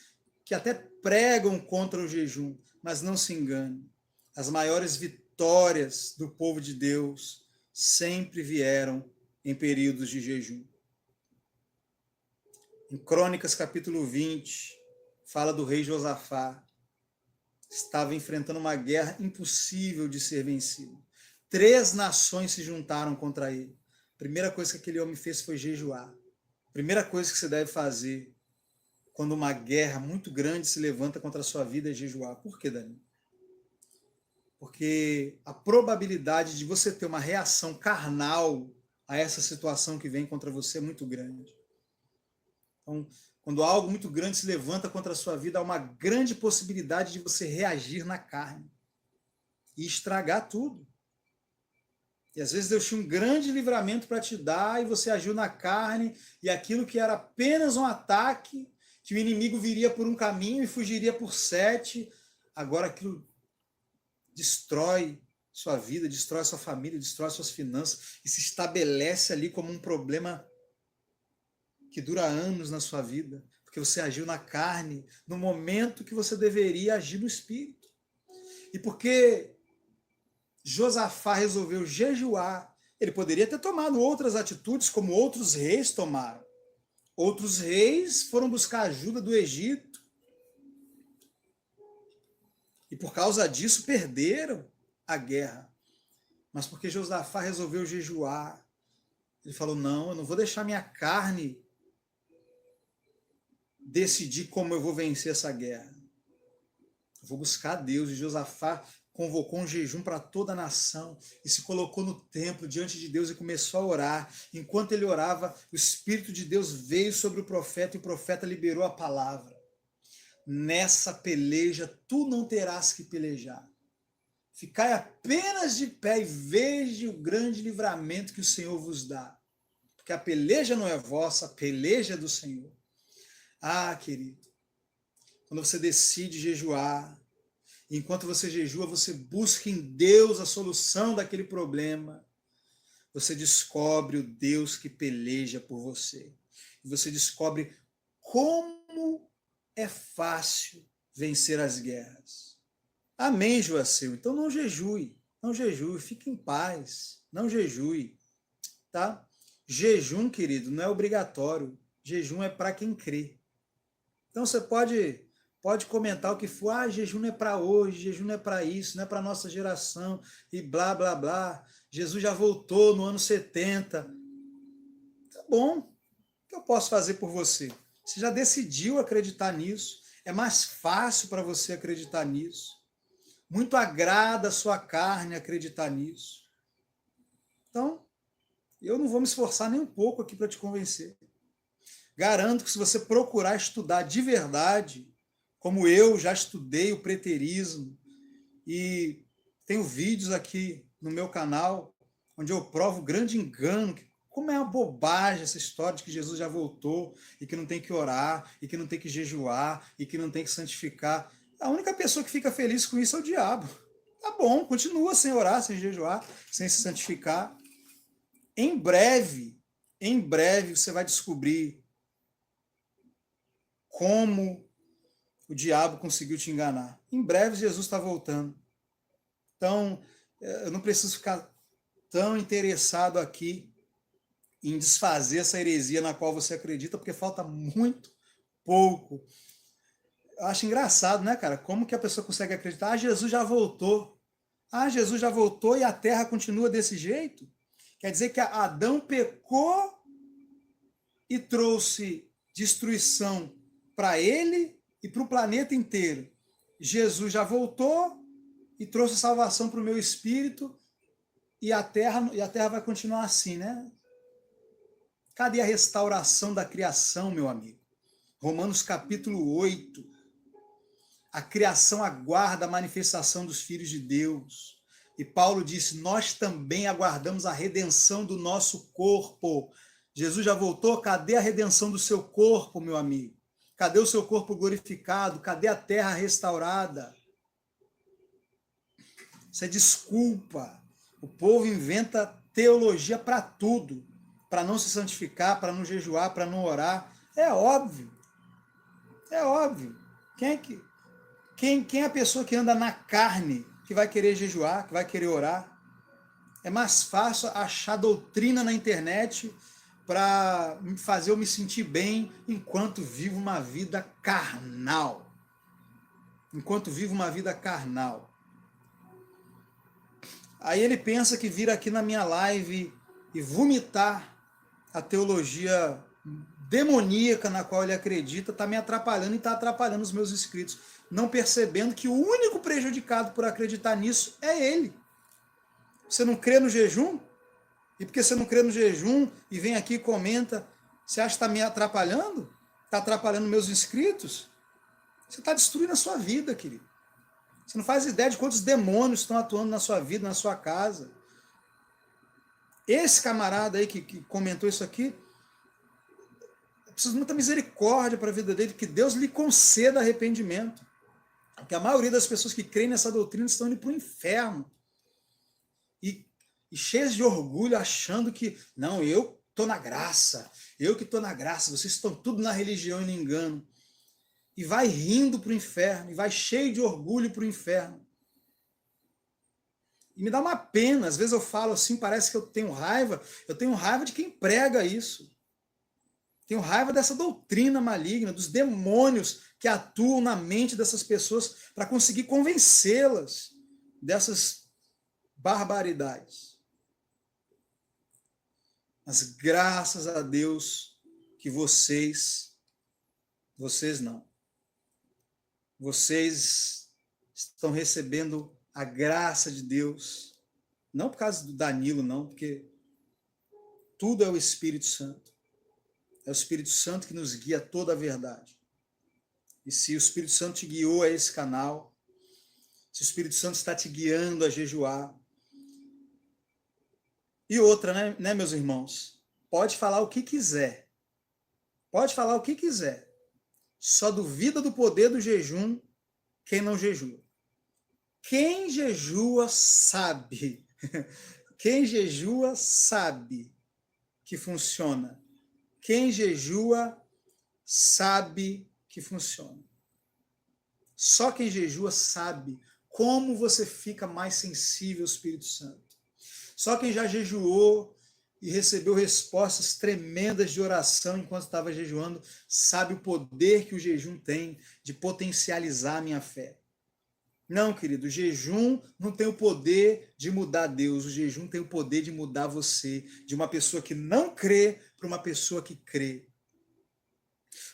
que até pregam contra o jejum, mas não se engane. As maiores vitórias do povo de Deus sempre vieram em períodos de jejum. Em Crônicas, capítulo 20, fala do rei Josafá. Estava enfrentando uma guerra impossível de ser vencida. 3 nações se juntaram contra ele. A primeira coisa que aquele homem fez foi jejuar. A primeira coisa que você deve fazer quando uma guerra muito grande se levanta contra a sua vida é jejuar. Por quê, Dani? Porque a probabilidade de você ter uma reação carnal a essa situação que vem contra você é muito grande. Então, quando algo muito grande se levanta contra a sua vida, há uma grande possibilidade de você reagir na carne e estragar tudo. E às vezes Deus tinha um grande livramento para te dar e você agiu na carne e aquilo que era apenas um ataque, que o inimigo viria por um caminho e fugiria por 7, agora aquilo destrói sua vida, destrói sua família, destrói suas finanças e se estabelece ali como um problema que dura anos na sua vida, porque você agiu na carne no momento que você deveria agir no espírito. E porque Josafá resolveu jejuar, ele poderia ter tomado outras atitudes, como outros reis tomaram. Outros reis foram buscar ajuda do Egito. E por causa disso perderam a guerra. Mas porque Josafá resolveu jejuar, ele falou, não, eu não vou deixar minha carne decidir como eu vou vencer essa guerra. Eu vou buscar Deus. E Josafá convocou um jejum para toda a nação e se colocou no templo diante de Deus e começou a orar. Enquanto ele orava, o Espírito de Deus veio sobre o profeta e o profeta liberou a palavra. Nessa peleja, tu não terás que pelejar. Ficai apenas de pé e veja o grande livramento que o Senhor vos dá. Porque a peleja não é vossa, a peleja é do Senhor. Ah, querido, quando você decide jejuar, enquanto você jejua, você busca em Deus a solução daquele problema, você descobre o Deus que peleja por você. E você descobre como é fácil vencer as guerras. Amém, Joacil? Então não jejue, fique em paz, não jejue, tá? Jejum, querido, não é obrigatório, jejum é para quem crê. Então você pode comentar o que for, jejum não é para hoje, jejum não é para isso, não é para nossa geração, e blá, blá, blá. Jesus já voltou no ano 70. Tá bom, o que eu posso fazer por você? Você já decidiu acreditar nisso, é mais fácil para você acreditar nisso. Muito agrada a sua carne acreditar nisso. Então, eu não vou me esforçar nem um pouco aqui para te convencer. Garanto que se você procurar estudar de verdade, como eu já estudei o preterismo, e tenho vídeos aqui no meu canal, onde eu provo o grande engano, como é uma bobagem essa história de que Jesus já voltou, e que não tem que orar, e que não tem que jejuar, e que não tem que santificar. A única pessoa que fica feliz com isso é o diabo. Tá bom, continua sem orar, sem jejuar, sem se santificar. Em breve você vai descobrir como o diabo conseguiu te enganar. Em breve Jesus está voltando. Então, eu não preciso ficar tão interessado aqui em desfazer essa heresia na qual você acredita, porque falta muito pouco. Eu acho engraçado, né, cara? Como que a pessoa consegue acreditar? Jesus já voltou. Jesus já voltou e a terra continua desse jeito? Quer dizer que Adão pecou e trouxe destruição para ele e para o planeta inteiro. Jesus já voltou e trouxe salvação para o meu espírito e a terra vai continuar assim, né? Cadê a restauração da criação, meu amigo? Romanos capítulo 8. A criação aguarda a manifestação dos filhos de Deus. E Paulo disse, nós também aguardamos a redenção do nosso corpo. Jesus já voltou, cadê a redenção do seu corpo, meu amigo? Cadê o seu corpo glorificado? Cadê a terra restaurada? Isso é desculpa. O povo inventa teologia para tudo, para não se santificar, para não jejuar, para não orar. É óbvio. É óbvio. Quem é a pessoa que anda na carne que vai querer jejuar, que vai querer orar? É mais fácil achar doutrina na internet para fazer eu me sentir bem enquanto vivo uma vida carnal. Enquanto vivo uma vida carnal. Aí ele pensa que vir aqui na minha live e vomitar a teologia demoníaca na qual ele acredita está me atrapalhando e está atrapalhando os meus inscritos, não percebendo que o único prejudicado por acreditar nisso é ele. Você não crê no jejum? E porque você não crê no jejum e vem aqui e comenta, você acha que está me atrapalhando? Está atrapalhando meus inscritos? Você está destruindo a sua vida, querido. Você não faz ideia de quantos demônios estão atuando na sua vida, na sua casa. Esse camarada aí que comentou isso aqui, eu preciso de muita misericórdia para a vida dele, que Deus lhe conceda arrependimento. Porque a maioria das pessoas que creem nessa doutrina estão indo para o inferno. E cheias de orgulho, achando que, não, eu estou na graça, eu que estou na graça, vocês estão tudo na religião e no engano. E vai rindo para o inferno, e vai cheio de orgulho para o inferno. E me dá uma pena, às vezes eu falo assim, parece que eu tenho raiva de quem prega isso. Tenho raiva dessa doutrina maligna, dos demônios que atuam na mente dessas pessoas para conseguir convencê-las dessas barbaridades. Mas graças a Deus que vocês não. Vocês estão recebendo a graça de Deus, não por causa do Danilo, não, porque tudo é o Espírito Santo. É o Espírito Santo que nos guia a toda a verdade. E se o Espírito Santo te guiou a esse canal, se o Espírito Santo está te guiando a jejuar. E outra, né, meus irmãos? Pode falar o que quiser. Pode falar o que quiser. Só duvida do poder do jejum quem não jejua. Quem jejua sabe. Quem jejua sabe que funciona. Quem jejua sabe que funciona. Só quem jejua sabe como você fica mais sensível ao Espírito Santo. Só quem já jejuou e recebeu respostas tremendas de oração enquanto estava jejuando, sabe o poder que o jejum tem de potencializar a minha fé. Não, querido, o jejum não tem o poder de mudar Deus, o jejum tem o poder de mudar você, de uma pessoa que não crê para uma pessoa que crê.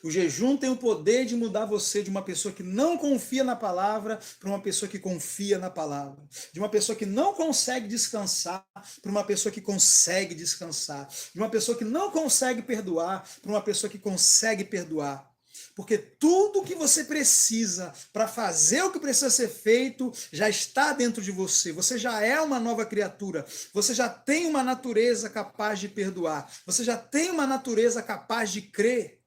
O jejum tem o poder de mudar você de uma pessoa que não confia na palavra para uma pessoa que confia na palavra. De uma pessoa que não consegue descansar para uma pessoa que consegue descansar. De uma pessoa que não consegue perdoar para uma pessoa que consegue perdoar. Porque tudo que você precisa para fazer o que precisa ser feito já está dentro de você. Você já é uma nova criatura. Você já tem uma natureza capaz de perdoar. Você já tem uma natureza capaz de crer.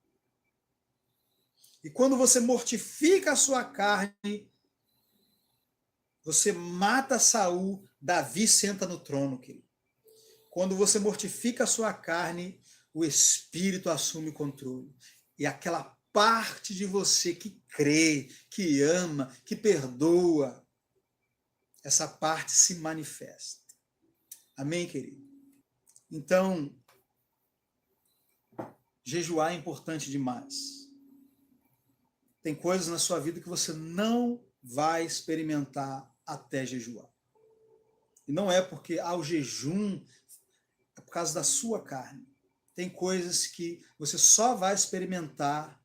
E quando você mortifica a sua carne, você mata Saul, Davi senta no trono, querido. Quando você mortifica a sua carne, o Espírito assume o controle. E aquela parte de você que crê, que ama, que perdoa, essa parte se manifesta. Amém, querido? Então, jejuar é importante demais. Tem coisas na sua vida que você não vai experimentar até jejuar. E não é porque o jejum é por causa da sua carne. Tem coisas que você só vai experimentar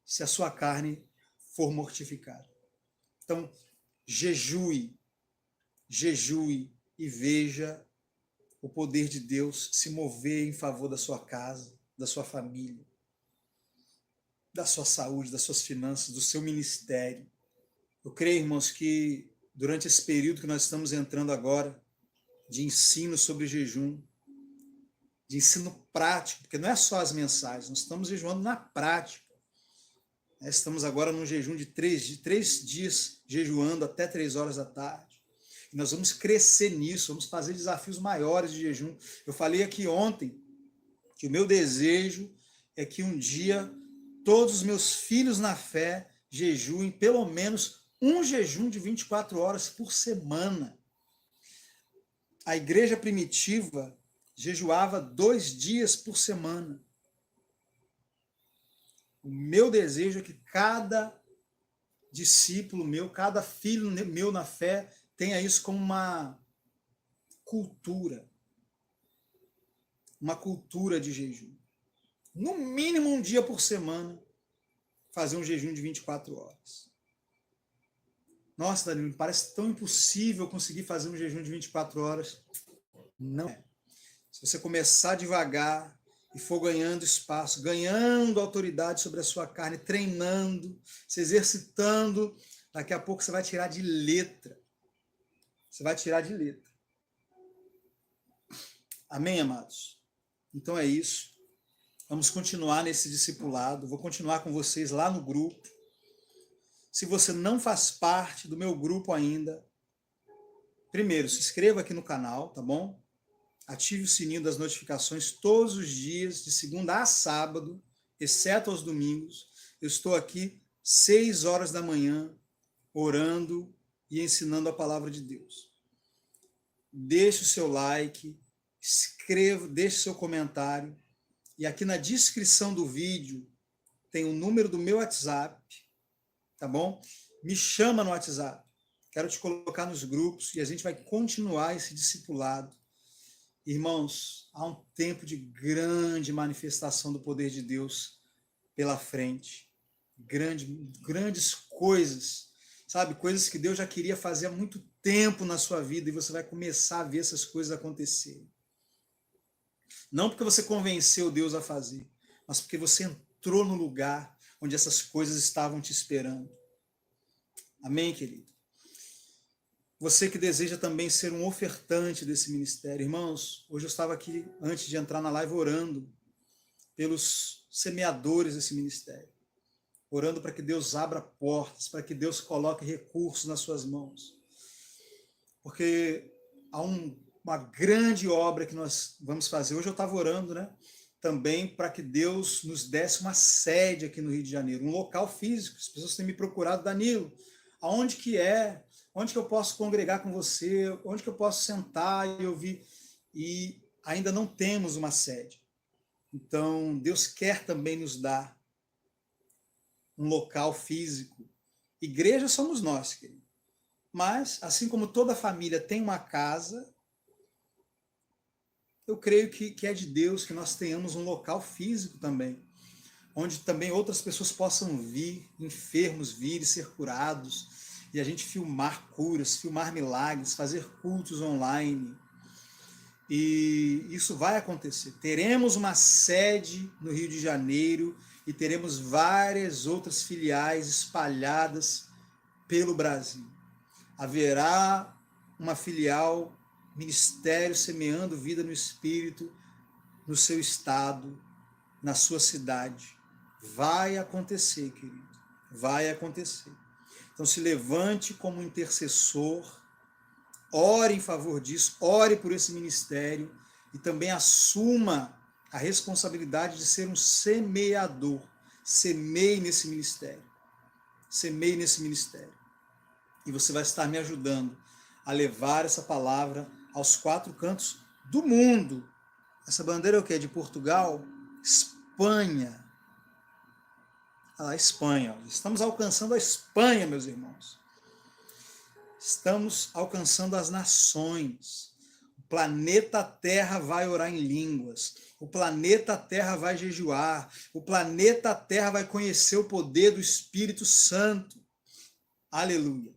se a sua carne for mortificada. Então, jejue e veja o poder de Deus se mover em favor da sua casa, da sua família, da sua saúde, das suas finanças, do seu ministério. Eu creio, irmãos, que durante esse período que nós estamos entrando agora, de ensino sobre jejum, de ensino prático, porque não é só as mensagens, nós estamos jejuando na prática. Estamos agora num jejum de 3 dias, jejuando até 3 horas da tarde. Nós vamos crescer nisso, vamos fazer desafios maiores de jejum. Eu falei aqui ontem que o meu desejo é que um dia todos os meus filhos na fé jejuem pelo menos um jejum de 24 horas por semana. A igreja primitiva jejuava 2 dias por semana. O meu desejo é que cada discípulo meu, cada filho meu na fé tenha isso como uma cultura de jejum. No mínimo um dia por semana, fazer um jejum de 24 horas. Nossa, Danilo, me parece tão impossível conseguir fazer um jejum de 24 horas. Não é. Se você começar devagar e for ganhando espaço, ganhando autoridade sobre a sua carne, treinando, se exercitando, daqui a pouco você vai tirar de letra. Você vai tirar de letra. Amém, amados? Então é isso. Vamos continuar nesse discipulado. Vou continuar com vocês lá no grupo. Se você não faz parte do meu grupo ainda, primeiro, se inscreva aqui no canal, tá bom? Ative o sininho das notificações todos os dias, de segunda a sábado, exceto aos domingos. Eu estou aqui 6 horas da manhã, orando e ensinando a palavra de Deus. Deixe o seu like, escreva, deixe o seu comentário. E aqui na descrição do vídeo tem o número do meu WhatsApp, tá bom? Me chama no WhatsApp. Quero te colocar nos grupos e a gente vai continuar esse discipulado. Irmãos, há um tempo de grande manifestação do poder de Deus pela frente. Grandes coisas, sabe? Coisas que Deus já queria fazer há muito tempo na sua vida e você vai começar a ver essas coisas acontecerem. Não porque você convenceu Deus a fazer, mas porque você entrou no lugar onde essas coisas estavam te esperando. Amém, querido? Você que deseja também ser um ofertante desse ministério. Irmãos, hoje eu estava aqui, antes de entrar na live, orando pelos semeadores desse ministério. Orando para que Deus abra portas, para que Deus coloque recursos nas suas mãos. Porque há uma grande obra que nós vamos fazer. Hoje eu estava orando, né? Também para que Deus nos desse uma sede aqui no Rio de Janeiro, um local físico. As pessoas têm me procurado, Danilo, aonde que é? Onde que eu posso congregar com você? Onde que eu posso sentar e ouvir? E ainda não temos uma sede. Então, Deus quer também nos dar um local físico. Igreja somos nós, querido. Mas, assim como toda família tem uma casa, eu creio que é de Deus que nós tenhamos um local físico também, onde também outras pessoas possam vir, enfermos virem ser curados, e a gente filmar curas, filmar milagres, fazer cultos online. E isso vai acontecer. Teremos uma sede no Rio de Janeiro e teremos várias outras filiais espalhadas pelo Brasil. Haverá uma filial, Ministério Semeando Vida no Espírito, no seu estado, na sua cidade. Vai acontecer, querido. Vai acontecer. Então se levante como intercessor, ore em favor disso, ore por esse ministério e também assuma a responsabilidade de ser um semeador. Semeie nesse ministério. Semeie nesse ministério. E você vai estar me ajudando a levar essa palavra aos 4 cantos do mundo. Essa bandeira é o quê? De Portugal? Espanha. A Espanha. Estamos alcançando a Espanha, meus irmãos. Estamos alcançando as nações. O planeta Terra vai orar em línguas. O planeta Terra vai jejuar. O planeta Terra vai conhecer o poder do Espírito Santo. Aleluia.